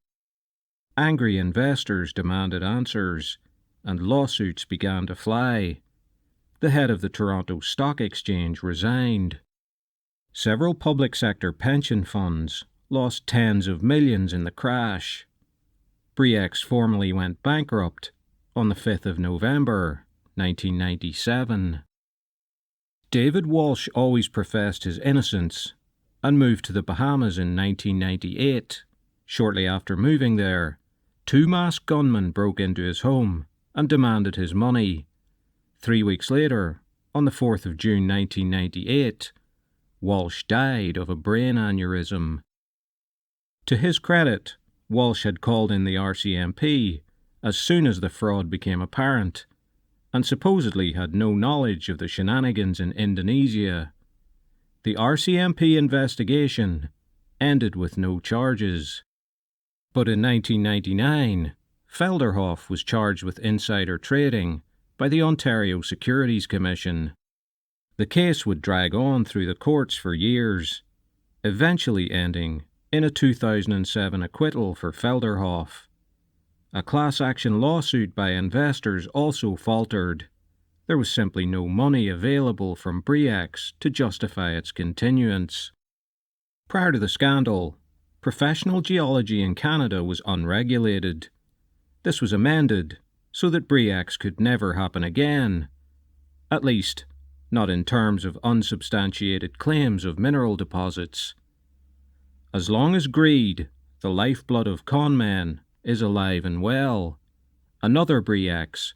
Angry investors demanded answers, and lawsuits began to fly. The head of the Toronto Stock Exchange resigned. Several public sector pension funds lost tens of millions in the crash. Bre-X formally went bankrupt on the 5th of November, 1997. David Walsh always professed his innocence and moved to the Bahamas in 1998. Shortly after moving there, 2 masked gunmen broke into his home and demanded his money. 3 weeks later, on the 4th of June 1998, Walsh died of a brain aneurysm. To his credit, Walsh had called in the RCMP as soon as the fraud became apparent, and supposedly had no knowledge of the shenanigans in Indonesia. The RCMP investigation ended with no charges. But in 1999, Felderhoff was charged with insider trading by the Ontario Securities Commission. The case would drag on through the courts for years, eventually ending in a 2007 acquittal for Felderhoff. A class action lawsuit by investors also faltered. There was simply no money available from Bre-X to justify its continuance. Prior to the scandal, professional geology in Canada was unregulated. This was amended so that Bre-X could never happen again. At least, not in terms of unsubstantiated claims of mineral deposits. As long as greed, the lifeblood of conmen, is alive and well, another Bre-X,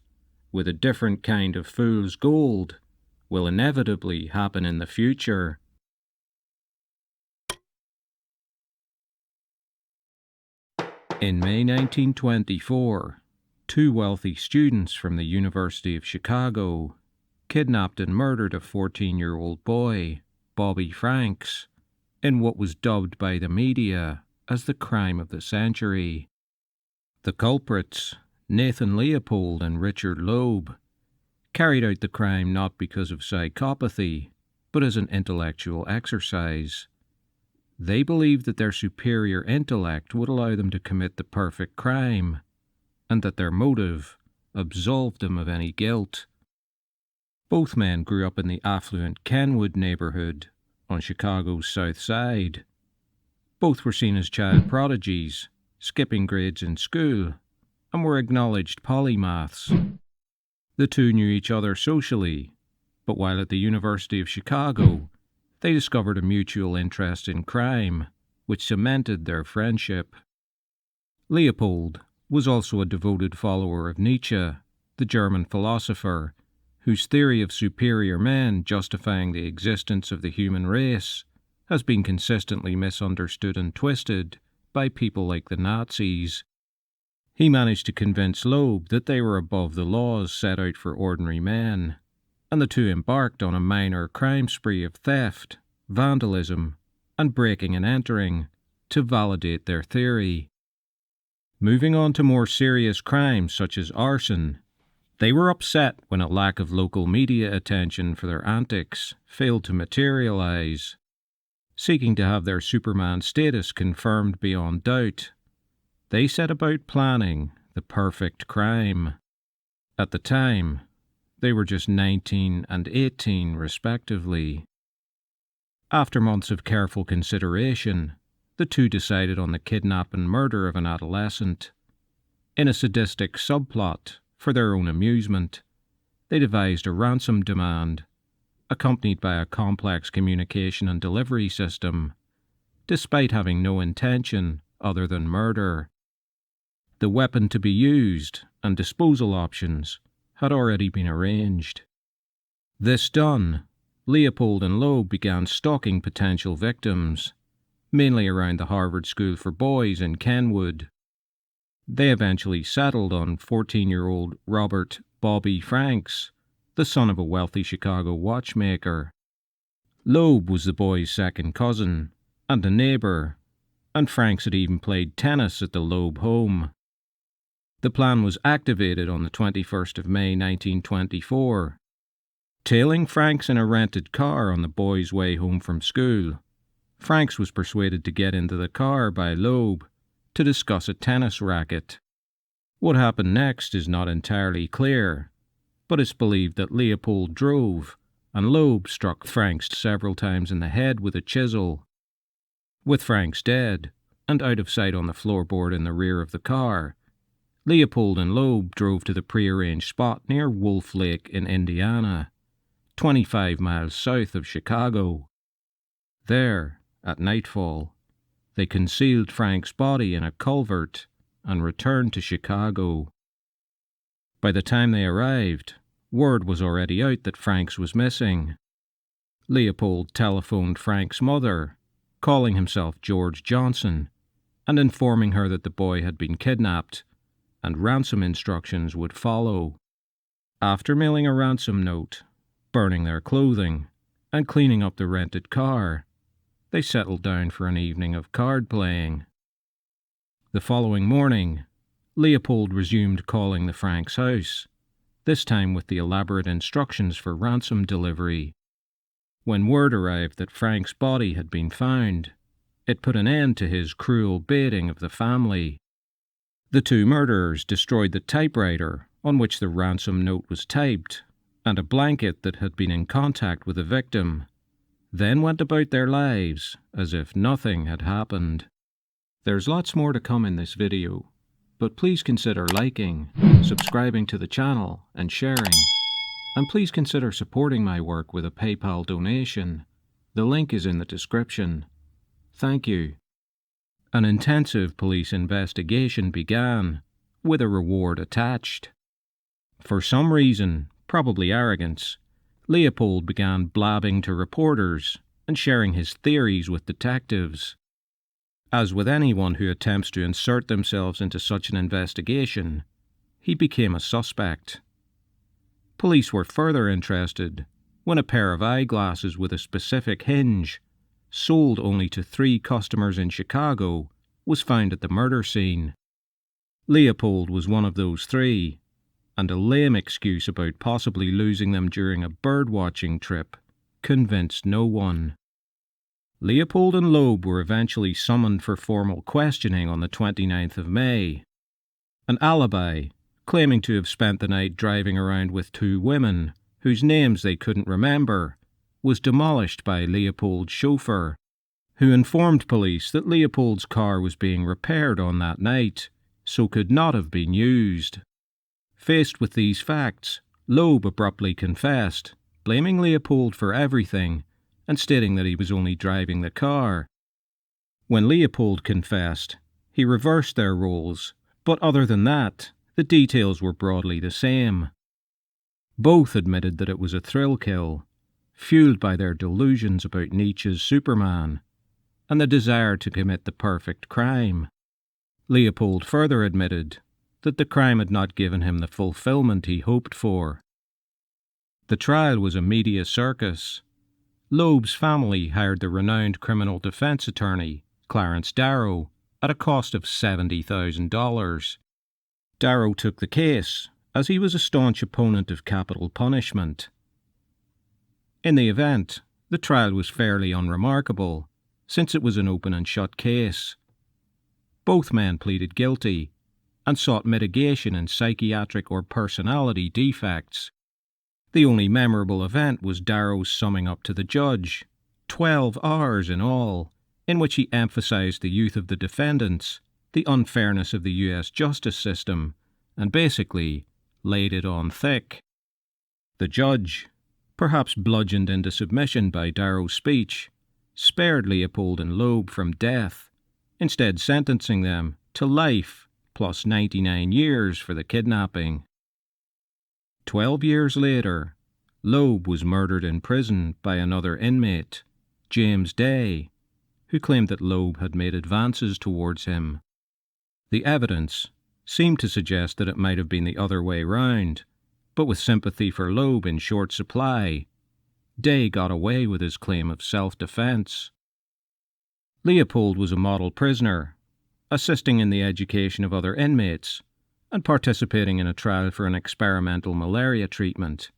with a different kind of fool's gold, will inevitably happen in the future. In May 1924, 2 wealthy students from the University of Chicago kidnapped and murdered a 14-year-old boy, Bobby Franks, in what was dubbed by the media as the crime of the century. The culprits, Nathan Leopold and Richard Loeb, carried out the crime not because of psychopathy, but as an intellectual exercise. They believed that their superior intellect would allow them to commit the perfect crime, and that their motive absolved them of any guilt. Both men grew up in the affluent Kenwood neighborhood on Chicago's South Side. Both were seen as child prodigies, skipping grades in school, and were acknowledged polymaths. The two knew each other socially, but while at the University of Chicago, they discovered a mutual interest in crime, which cemented their friendship. Leopold was also a devoted follower of Nietzsche, the German philosopher, whose theory of superior men justifying the existence of the human race has been consistently misunderstood and twisted by people like the Nazis. He managed to convince Loeb that they were above the laws set out for ordinary men, and the two embarked on a minor crime spree of theft, vandalism, and breaking and entering to validate their theory. Moving on to more serious crimes such as arson, they were upset when a lack of local media attention for their antics failed to materialize. Seeking to have their Superman status confirmed beyond doubt, they set about planning the perfect crime. At the time, they were just 19 and 18 respectively. After months of careful consideration, the two decided on the kidnap and murder of an adolescent. In a sadistic subplot, for their own amusement, they devised a ransom demand, accompanied by a complex communication and delivery system, despite having no intention other than murder. The weapon to be used and disposal options had already been arranged. This done, Leopold and Loeb began stalking potential victims, mainly around the Harvard School for Boys in Kenwood. They eventually settled on 14-year-old Robert Bobby Franks, the son of a wealthy Chicago watchmaker. Loeb was the boy's second cousin and a neighbour, and Franks had even played tennis at the Loeb home. The plan was activated on the 21st of May 1924. Tailing Franks in a rented car on the boy's way home from school, Franks was persuaded to get into the car by Loeb to discuss a tennis racket. What happened next is not entirely clear, but it's believed that Leopold drove and Loeb struck Franks several times in the head with a chisel. With Franks dead and out of sight on the floorboard in the rear of the car, Leopold and Loeb drove to the prearranged spot near Wolf Lake in Indiana, 25 miles south of Chicago. There, at nightfall, they concealed Frank's body in a culvert and returned to Chicago. By the time they arrived, word was already out that Franks was missing. Leopold telephoned Frank's mother, calling himself George Johnson, and informing her that the boy had been kidnapped, and ransom instructions would follow. After mailing a ransom note, burning their clothing, and cleaning up the rented car, they settled down for an evening of card playing. The following morning, Leopold resumed calling the Franks' house, this time with the elaborate instructions for ransom delivery. When word arrived that Frank's body had been found, it put an end to his cruel baiting of the family. The two murderers destroyed the typewriter on which the ransom note was typed, and a blanket that had been in contact with the victim, then went about their lives as if nothing had happened. There's lots more to come in this video, but please consider liking, subscribing to the channel, and sharing. And please consider supporting my work with a PayPal donation. The link is in the description. Thank you. An intensive police investigation began, with a reward attached. For some reason, probably arrogance, Leopold began blabbing to reporters and sharing his theories with detectives. As with anyone who attempts to insert themselves into such an investigation, he became a suspect. Police were further interested when a pair of eyeglasses with a specific hinge, sold only to 3 customers in Chicago, was found at the murder scene. Leopold was one of those 3, and a lame excuse about possibly losing them during a bird-watching trip convinced no one. Leopold and Loeb were eventually summoned for formal questioning on the 29th of May. An alibi, claiming to have spent the night driving around with 2 women, whose names they couldn't remember, was demolished by Leopold's chauffeur, who informed police that Leopold's car was being repaired on that night, so could not have been used. Faced with these facts, Loeb abruptly confessed, blaming Leopold for everything, and stating that he was only driving the car. When Leopold confessed, he reversed their roles, but other than that, the details were broadly the same. Both admitted that it was a thrill kill, fueled by their delusions about Nietzsche's Superman, and the desire to commit the perfect crime. Leopold further admitted that the crime had not given him the fulfillment he hoped for. The trial was a media circus. Loeb's family hired the renowned criminal defense attorney, Clarence Darrow, at a cost of $70,000. Darrow took the case, as he was a staunch opponent of capital punishment. In the event, the trial was fairly unremarkable, since it was an open and shut case. Both men pleaded guilty, and sought mitigation in psychiatric or personality defects. The only memorable event was Darrow's summing up to the judge, 12 hours in all, in which he emphasized the youth of the defendants, the unfairness of the U.S. justice system, and basically laid it on thick. The judge, perhaps bludgeoned into submission by Darrow's speech, spared Leopold and Loeb from death, instead sentencing them to life plus 99 years for the kidnapping. 12 years later, Loeb was murdered in prison by another inmate, James Day, who claimed that Loeb had made advances towards him. The evidence seemed to suggest that it might have been the other way round, but with sympathy for Loeb in short supply, Day got away with his claim of self-defense. Leopold was a model prisoner, assisting in the education of other inmates, and participating in a trial for an experimental malaria treatment.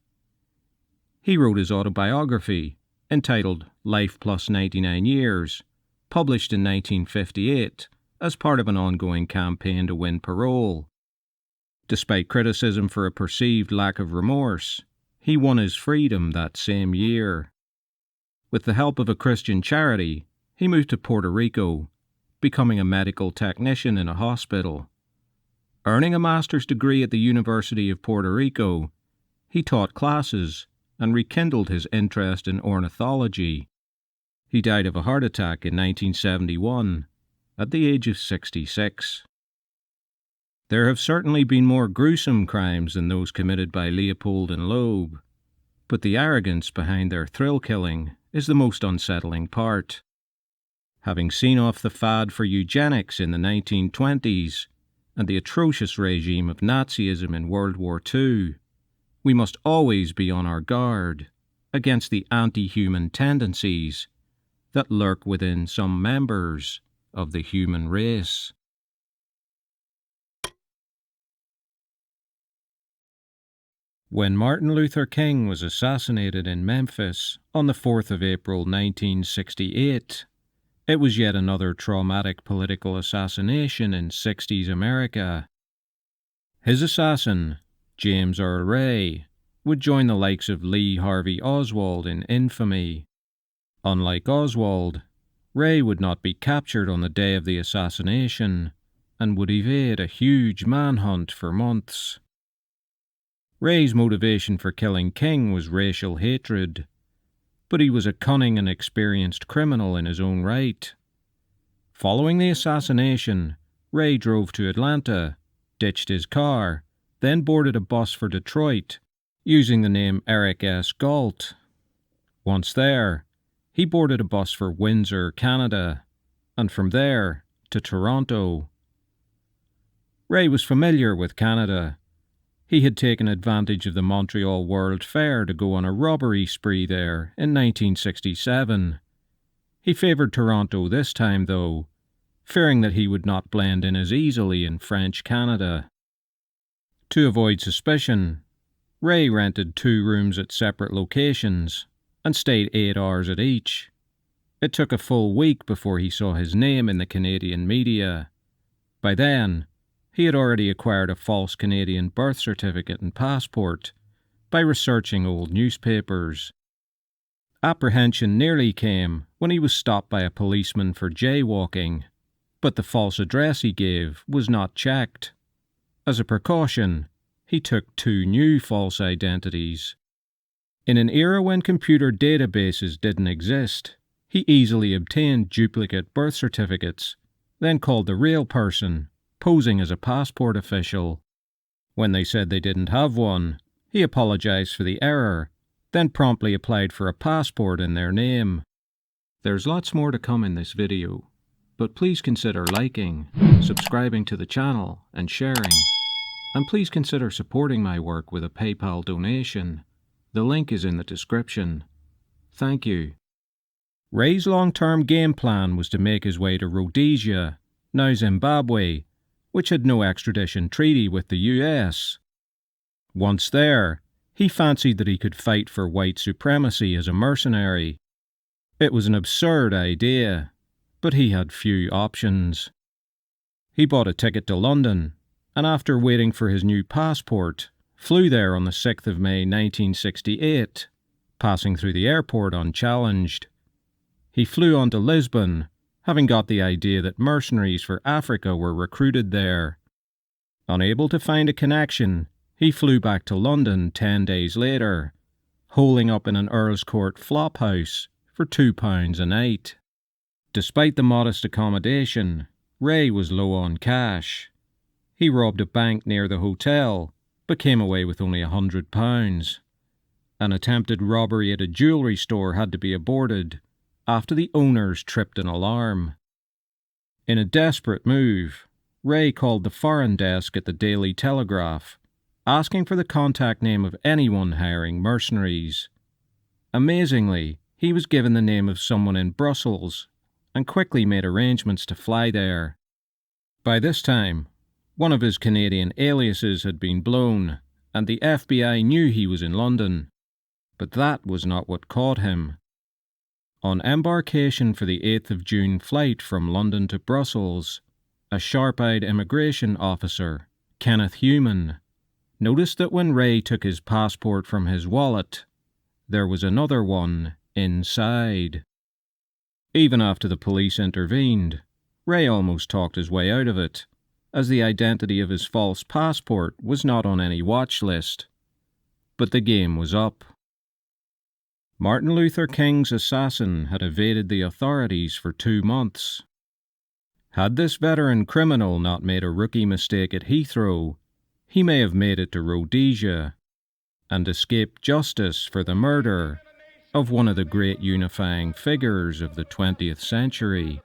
He wrote his autobiography, entitled Life Plus 99 Years, published in 1958 as part of an ongoing campaign to win parole. Despite criticism for a perceived lack of remorse, he won his freedom that same year. With the help of a Christian charity, he moved to Puerto Rico, becoming a medical technician in a hospital. Earning a master's degree at the University of Puerto Rico, he taught classes and rekindled his interest in ornithology. He died of a heart attack in 1971, at the age of 66. There have certainly been more gruesome crimes than those committed by Leopold and Loeb, but the arrogance behind their thrill killing is the most unsettling part. Having seen off the fad for eugenics in the 1920s and the atrocious regime of Nazism in World War II, we must always be on our guard against the anti-human tendencies that lurk within some members of the human race. When Martin Luther King was assassinated in Memphis on the 4th of April 1968, it was yet another traumatic political assassination in 60s America. His assassin, James Earl Ray, would join the likes of Lee Harvey Oswald in infamy. Unlike Oswald, Ray would not be captured on the day of the assassination and would evade a huge manhunt for months. Ray's motivation for killing King was racial hatred, but he was a cunning and experienced criminal in his own right. Following the assassination, Ray drove to Atlanta, ditched his car, then boarded a bus for Detroit, using the name Eric S. Galt. Once there, he boarded a bus for Windsor, Canada, and from there to Toronto. Ray was familiar with Canada. He had taken advantage of the Montreal World Fair to go on a robbery spree there in 1967. He favoured Toronto this time, though, fearing that he would not blend in as easily in French Canada. To avoid suspicion, Ray rented 2 rooms at separate locations and stayed 8 hours at each. It took a full week before he saw his name in the Canadian media. By then, he had already acquired a false Canadian birth certificate and passport by researching old newspapers. Apprehension nearly came when he was stopped by a policeman for jaywalking, but the false address he gave was not checked. As a precaution, he took 2 new false identities. In an era when computer databases didn't exist, he easily obtained duplicate birth certificates, then called the real person, posing as a passport official. When they said they didn't have one, he apologized for the error, then promptly applied for a passport in their name. There's lots more to come in this video, but please consider liking, subscribing to the channel, and sharing. And please consider supporting my work with a PayPal donation. The link is in the description. Thank you. Ray's long-term game plan was to make his way to Rhodesia, now Zimbabwe, which had no extradition treaty with the US. Once there, he fancied that he could fight for white supremacy as a mercenary. It was an absurd idea, but he had few options. He bought a ticket to London, and after waiting for his new passport, flew there on the 6th of May 1968, passing through the airport unchallenged. He flew on to Lisbon, having got the idea that mercenaries for Africa were recruited there. Unable to find a connection, he flew back to London 10 days later, holing up in an Earl's Court flophouse for £2 a night. Despite the modest accommodation, Ray was low on cash. He robbed a bank near the hotel, but came away with only £100. An attempted robbery at a jewellery store had to be aborted after the owners tripped an alarm. In a desperate move, Ray called the foreign desk at the Daily Telegraph, asking for the contact name of anyone hiring mercenaries. Amazingly, he was given the name of someone in Brussels and quickly made arrangements to fly there. By this time, one of his Canadian aliases had been blown, and the FBI knew he was in London. But that was not what caught him. On embarkation for the 8th of June flight from London to Brussels, a sharp-eyed immigration officer, Kenneth Heumann, noticed that when Ray took his passport from his wallet, there was another one inside. Even after the police intervened, Ray almost talked his way out of it, as the identity of his false passport was not on any watch list. But the game was up. Martin Luther King's assassin had evaded the authorities for 2 months. Had this veteran criminal not made a rookie mistake at Heathrow, he may have made it to Rhodesia and escaped justice for the murder of one of the great unifying figures of the 20th century.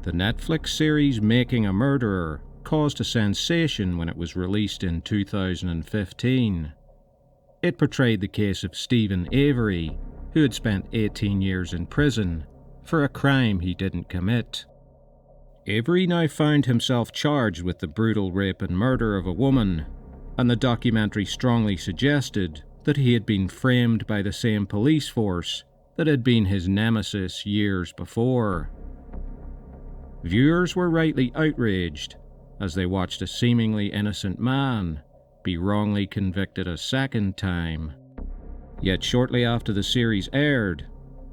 The Netflix series Making a Murderer caused a sensation when it was released in 2015. It portrayed the case of Stephen Avery, who had spent 18 years in prison for a crime he didn't commit. Avery now found himself charged with the brutal rape and murder of a woman, and the documentary strongly suggested that he had been framed by the same police force that had been his nemesis years before. Viewers were rightly outraged as they watched a seemingly innocent man be wrongly convicted a second time. Yet shortly after the series aired,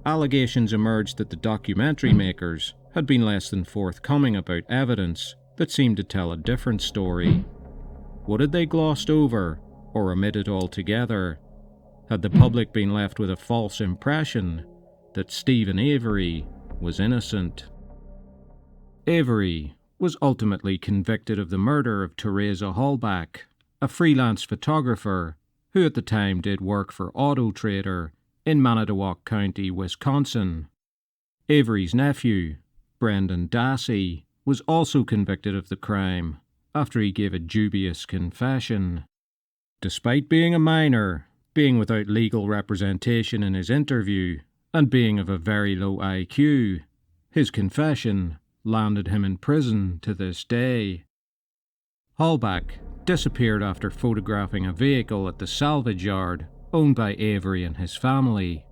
allegations emerged that the documentary makers had been less than forthcoming about evidence that seemed to tell a different story. What had they glossed over or omitted altogether? Had the public been left with a false impression that Stephen Avery was innocent? Avery was ultimately convicted of the murder of Teresa Hallback, a freelance photographer who at the time did work for Auto Trader in Manitowoc County, Wisconsin. Avery's nephew, Brendan Dassey, was also convicted of the crime after he gave a dubious confession. Despite being a minor, being without legal representation in his interview, and being of a very low IQ, his confession landed him in prison to this day. Hallback disappeared after photographing a vehicle at the salvage yard owned by Avery and his family.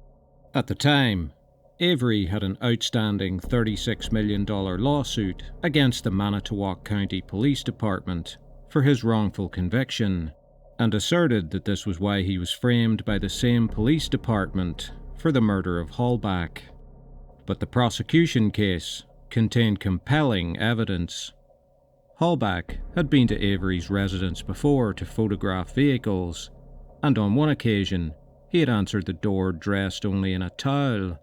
At the time, Avery had an outstanding $36 million lawsuit against the Manitowoc County Police Department for his wrongful conviction, and asserted that this was why he was framed by the same police department for the murder of Hallback. But the prosecution case contained compelling evidence. Hallback had been to Avery's residence before to photograph vehicles, and on one occasion he had answered the door dressed only in a towel.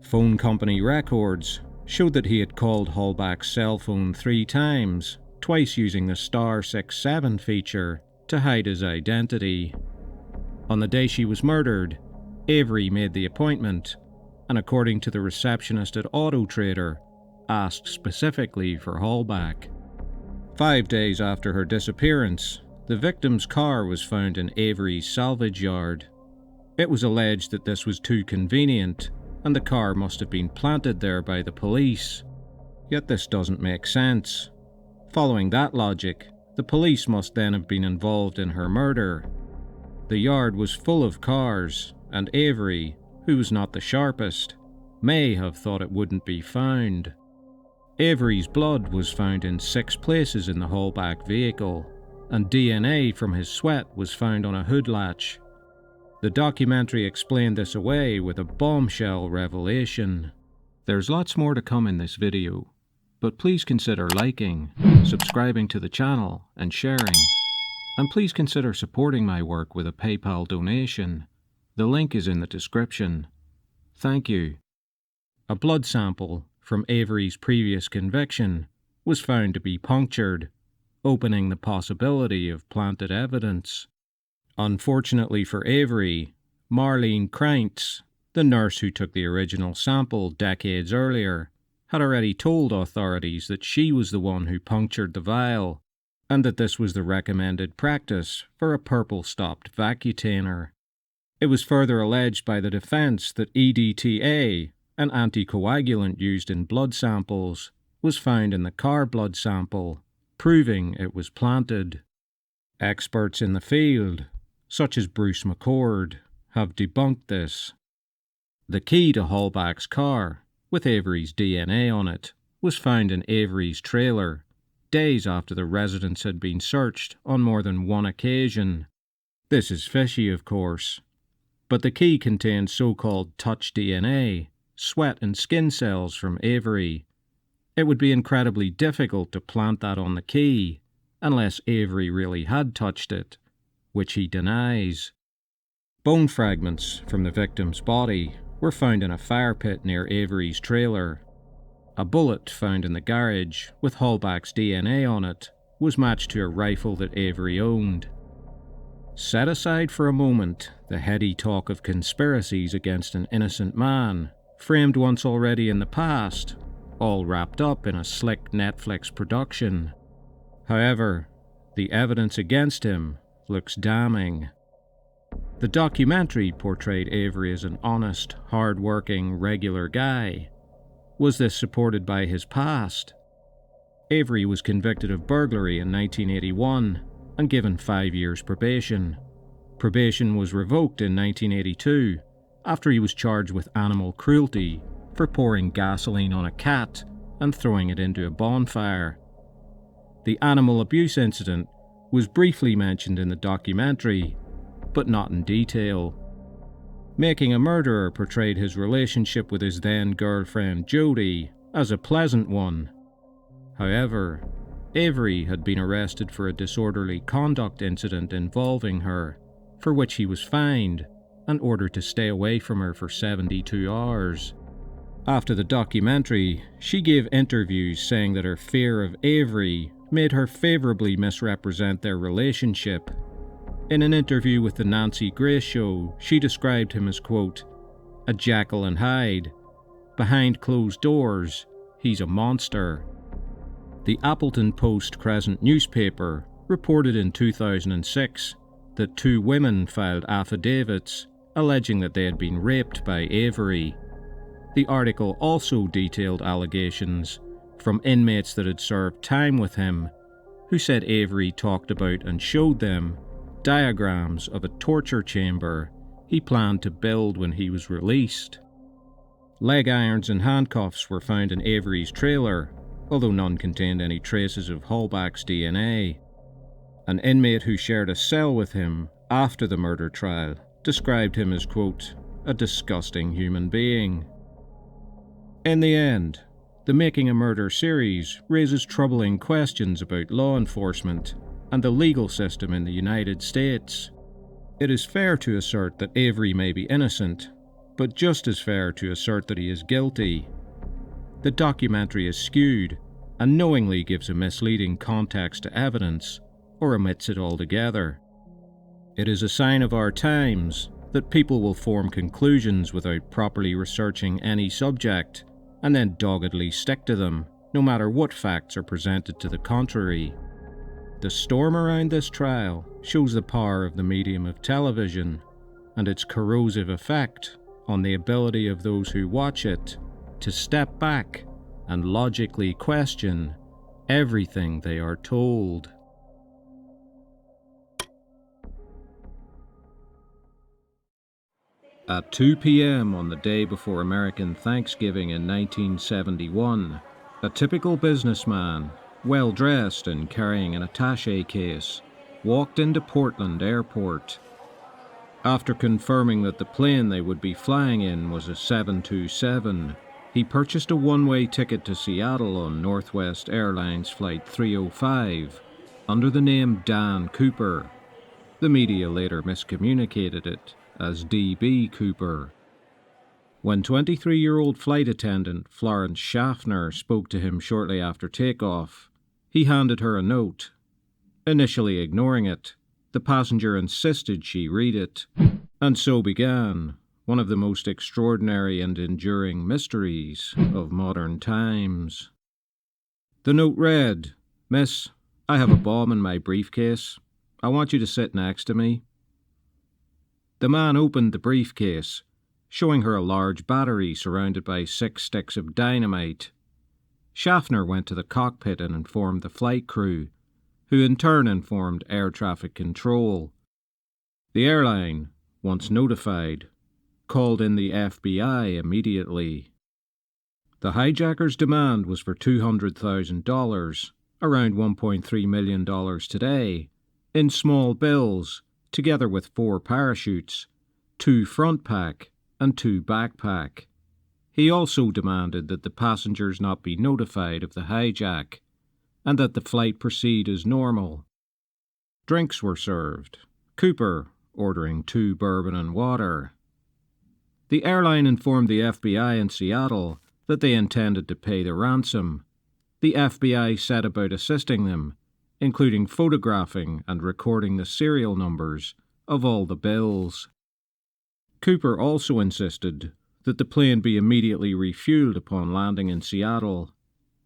Phone company records showed that he had called Hallback's cell phone 3 times, twice using the *67 feature to hide his identity. On the day she was murdered, Avery made the appointment, and according to the receptionist at Auto Trader, asked specifically for Hallback. 5 days after her disappearance, the victim's car was found in Avery's salvage yard. It was alleged that this was too convenient, and the car must have been planted there by the police. Yet this doesn't make sense. Following that logic, the police must then have been involved in her murder. The yard was full of cars, and Avery, who was not the sharpest, may have thought it wouldn't be found. Avery's blood was found in 6 places in the Hallback vehicle, and DNA from his sweat was found on a hood latch. The documentary explained this away with a bombshell revelation. There's lots more to come in this video, but please consider liking, subscribing to the channel, and sharing. And please consider supporting my work with a PayPal donation. The link is in the description. Thank you. A blood sample from Avery's previous conviction was found to be punctured, opening the possibility of planted evidence. Unfortunately for Avery, Marlene Krantz, the nurse who took the original sample decades earlier, had already told authorities that she was the one who punctured the vial, and that this was the recommended practice for a purple-stopped Vacutainer. It was further alleged by the defense that EDTA, an anticoagulant used in blood samples, was found in the car blood sample, proving it was planted. Experts in the field, such as Bruce McCord, have debunked this. The key to Hallback's car, with Avery's DNA on it, was found in Avery's trailer, days after the residence had been searched on more than one occasion. This is fishy, of course, but the key contained so-called touch DNA, sweat and skin cells from Avery. It would be incredibly difficult to plant that on the key, unless Avery really had touched it, which he denies. Bone fragments from the victim's body were found in a fire pit near Avery's trailer. A bullet found in the garage with Hallback's DNA on it was matched to a rifle that Avery owned. Set aside for a moment the heady talk of conspiracies against an innocent man, framed once already in the past, all wrapped up in a slick Netflix production. However, the evidence against him looks damning. The documentary portrayed Avery as an honest, hard-working, regular guy. Was this supported by his past? Avery was convicted of burglary in 1981 and given 5 years probation. Probation was revoked in 1982 after he was charged with animal cruelty for pouring gasoline on a cat and throwing it into a bonfire. The animal abuse incident was briefly mentioned in the documentary, but not in detail. Making a Murderer portrayed his relationship with his then-girlfriend Jody as a pleasant one. However, Avery had been arrested for a disorderly conduct incident involving her, for which he was fined and ordered to stay away from her for 72 hours. After the documentary, she gave interviews saying that her fear of Avery made her favourably misrepresent their relationship. In an interview with the Nancy Grace Show, she described him as, quote, a Jekyll and Hyde. Behind closed doors, he's a monster. The Appleton Post-Crescent newspaper reported in 2006 that 2 women filed affidavits alleging that they had been raped by Avery. The article also detailed allegations from inmates that had served time with him, who said Avery talked about and showed them diagrams of a torture chamber he planned to build when he was released. Leg irons and handcuffs were found in Avery's trailer, although none contained any traces of Hallback's DNA. An inmate who shared a cell with him after the murder trial described him as, quote, a disgusting human being. In the end, the Making a Murder series raises troubling questions about law enforcement and the legal system in the United States. It is fair to assert that Avery may be innocent, but just as fair to assert that he is guilty. The documentary is skewed and knowingly gives a misleading context to evidence, or omits it altogether. It is a sign of our times that people will form conclusions without properly researching any subject, and then doggedly stick to them, no matter what facts are presented to the contrary. The storm around this trial shows the power of the medium of television and its corrosive effect on the ability of those who watch it to step back and logically question everything they are told. At 2 p.m. on the day before American Thanksgiving in 1971, a typical businessman, well-dressed and carrying an attaché case, walked into Portland Airport. After confirming that the plane they would be flying in was a 727, he purchased a one-way ticket to Seattle on Northwest Airlines Flight 305 under the name Dan Cooper. The media later miscommunicated it as D.B. Cooper. When 23-year-old flight attendant Florence Schaffner spoke to him shortly after takeoff, he handed her a note. Initially ignoring it, the passenger insisted she read it, and so began one of the most extraordinary and enduring mysteries of modern times. The note read, "Miss, I have a bomb in my briefcase. I want you to sit next to me." The man opened the briefcase, showing her a large battery surrounded by 6 sticks of dynamite. Schaffner went to the cockpit and informed the flight crew, who in turn informed air traffic control. The airline, once notified, called in the FBI immediately. The hijacker's demand was for $200,000, around $1.3 million today, in small bills, together with 4 parachutes, 2 front pack and 2 backpack. He also demanded that the passengers not be notified of the hijack, and that the flight proceed as normal. Drinks were served. Cooper, ordering 2 bourbon and water. The airline informed the FBI in Seattle that they intended to pay the ransom. The FBI set about assisting them, including photographing and recording the serial numbers of all the bills. Cooper also insisted that the plane be immediately refueled upon landing in Seattle.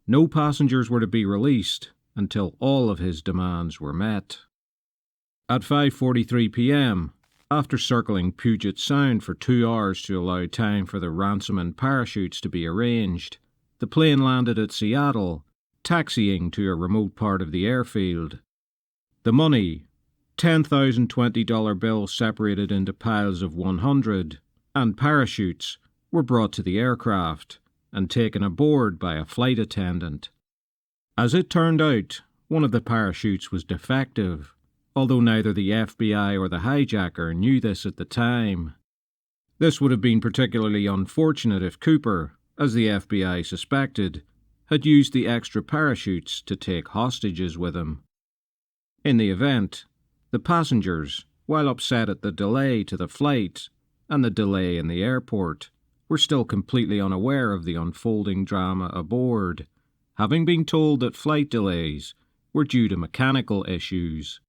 No passengers were to be released until all of his demands were met. At 5:43 p.m., after circling Puget Sound for 2 hours to allow time for the ransom and parachutes to be arranged, the plane landed at Seattle, taxiing to a remote part of the airfield. The money, $10,000 $20 bills separated into piles of 100, and parachutes were brought to the aircraft and taken aboard by a flight attendant. As it turned out, one of the parachutes was defective, although neither the FBI or the hijacker knew this at the time. This would have been particularly unfortunate if Cooper, as the FBI suspected, had used the extra parachutes to take hostages with him. In the event, the passengers, while upset at the delay to the flight and the delay in the airport, were still completely unaware of the unfolding drama aboard, having been told that flight delays were due to mechanical issues.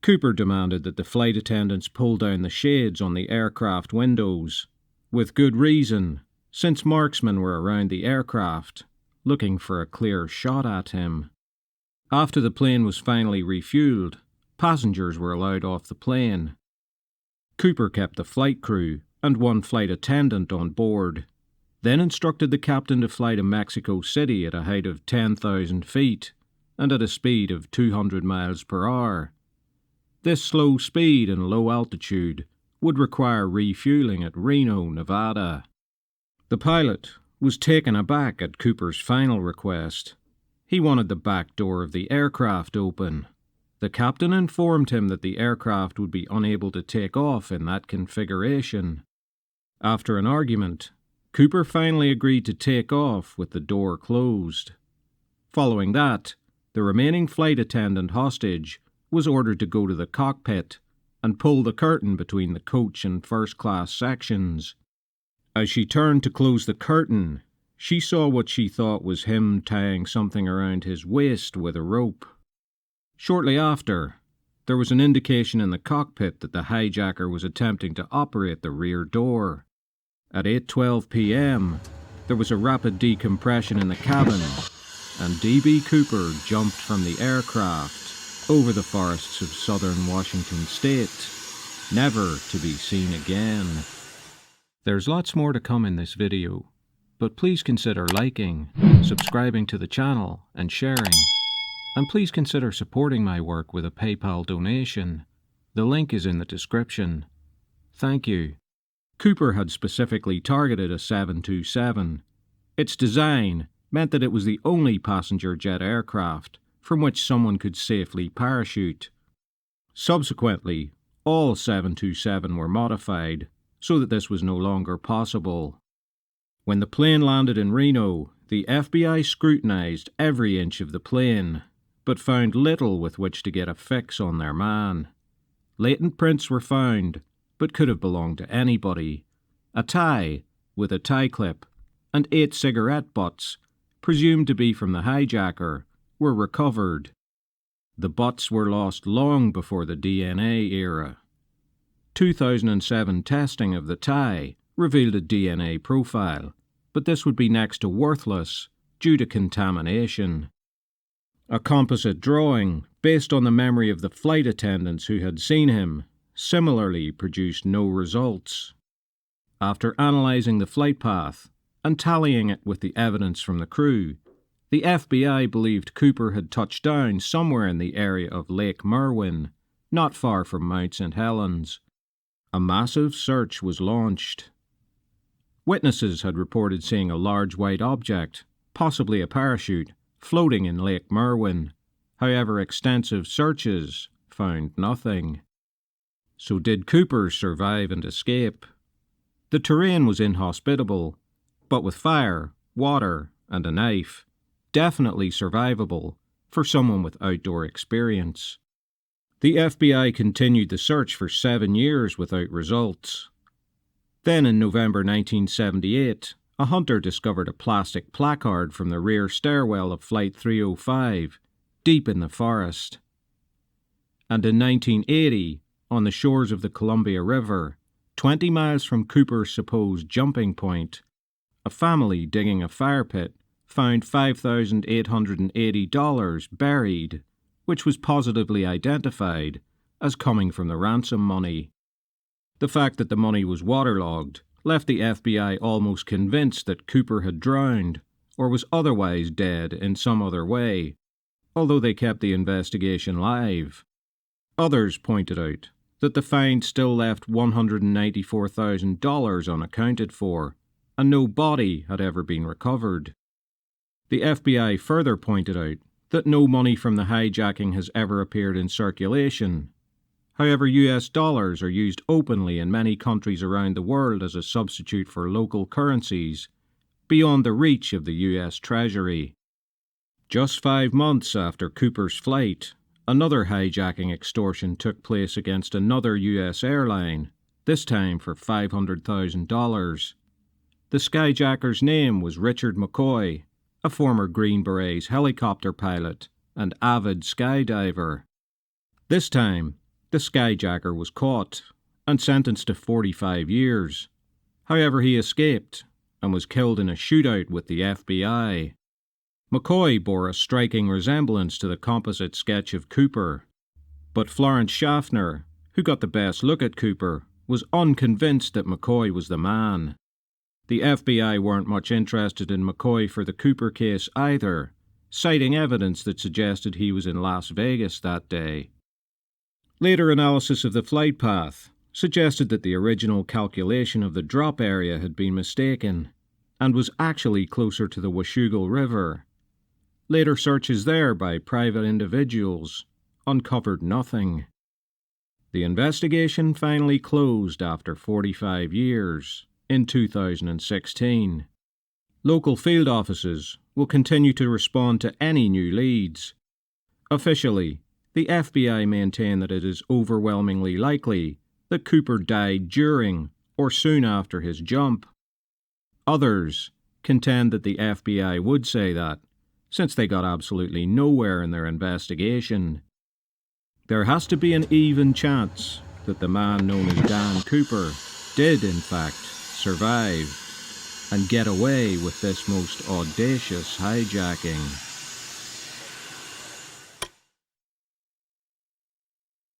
Cooper demanded that the flight attendants pull down the shades on the aircraft windows, with good reason, since marksmen were around the aircraft, looking for a clear shot at him. After the plane was finally refueled, passengers were allowed off the plane. Cooper kept the flight crew and one flight attendant on board, then instructed the captain to fly to Mexico City at a height of 10,000 feet and at a speed of 200 miles per hour. This slow speed and low altitude would require refueling at Reno, Nevada. The pilot was taken aback at Cooper's final request. He wanted the back door of the aircraft open. The captain informed him that the aircraft would be unable to take off in that configuration. After an argument, Cooper finally agreed to take off with the door closed. Following that, the remaining flight attendant hostage was ordered to go to the cockpit and pull the curtain between the coach and first-class sections. As she turned to close the curtain, she saw what she thought was him tying something around his waist with a rope. Shortly after, there was an indication in the cockpit that the hijacker was attempting to operate the rear door. At 8:12 p.m., there was a rapid decompression in the cabin, and D.B. Cooper jumped from the aircraft over the forests of southern Washington state, never to be seen again. There's lots more to come in this video, but please consider liking, subscribing to the channel, and sharing. And please consider supporting my work with a PayPal donation. The link is in the description. Thank you. Cooper had specifically targeted a 727. Its design meant that it was the only passenger jet aircraft from which someone could safely parachute. Subsequently, all 727 were modified so that this was no longer possible. When the plane landed in Reno, the FBI scrutinized every inch of the plane, but found little with which to get a fix on their man. Latent prints were found, but could have belonged to anybody. A tie, with a tie clip, and 8 cigarette butts, presumed to be from the hijacker, were recovered. The butts were lost long before the DNA era. 2007 testing of the tie revealed a DNA profile, but this would be next to worthless due to contamination. A composite drawing, based on the memory of the flight attendants who had seen him, similarly produced no results. After analysing the flight path and tallying it with the evidence from the crew, the FBI believed Cooper had touched down somewhere in the area of Lake Merwin, not far from Mount St. Helens. A massive search was launched. Witnesses had reported seeing a large white object, possibly a parachute, floating in Lake Merwin. However, extensive searches found nothing. So did Cooper survive and escape? The terrain was inhospitable, but with fire, water, and a knife, definitely survivable for someone with outdoor experience. The FBI continued the search for 7 years without results. Then in November 1978, a hunter discovered a plastic placard from the rear stairwell of Flight 305, deep in the forest. And in 1980, on the shores of the Columbia River, 20 miles from Cooper's supposed jumping point, a family digging a fire pit found $5,880 buried, which was positively identified as coming from the ransom money. The fact that the money was waterlogged left the FBI almost convinced that Cooper had drowned or was otherwise dead in some other way, although they kept the investigation live. Others pointed out that the find still left $194,000 unaccounted for, and no body had ever been recovered. The FBI further pointed out that no money from the hijacking has ever appeared in circulation. However, US dollars are used openly in many countries around the world as a substitute for local currencies, beyond the reach of the US Treasury. Just 5 months after Cooper's flight, another hijacking extortion took place against another US airline, this time for $500,000. The skyjacker's name was Richard McCoy, a former Green Berets helicopter pilot and avid skydiver. This time, the skyjacker was caught and sentenced to 45 years. However, he escaped and was killed in a shootout with the FBI. McCoy bore a striking resemblance to the composite sketch of Cooper, but Florence Schaffner, who got the best look at Cooper, was unconvinced that McCoy was the man. The FBI weren't much interested in McCoy for the Cooper case either, citing evidence that suggested he was in Las Vegas that day. Later analysis of the flight path suggested that the original calculation of the drop area had been mistaken and was actually closer to the Washougal River. Later searches there by private individuals uncovered nothing. The investigation finally closed after 45 years. In 2016. Local field offices will continue to respond to any new leads. Officially, the FBI maintain that it is overwhelmingly likely that Cooper died during or soon after his jump. Others contend that the FBI would say that, since they got absolutely nowhere in their investigation. There has to be an even chance that the man known as Dan Cooper did, in fact, survive and get away with this most audacious hijacking.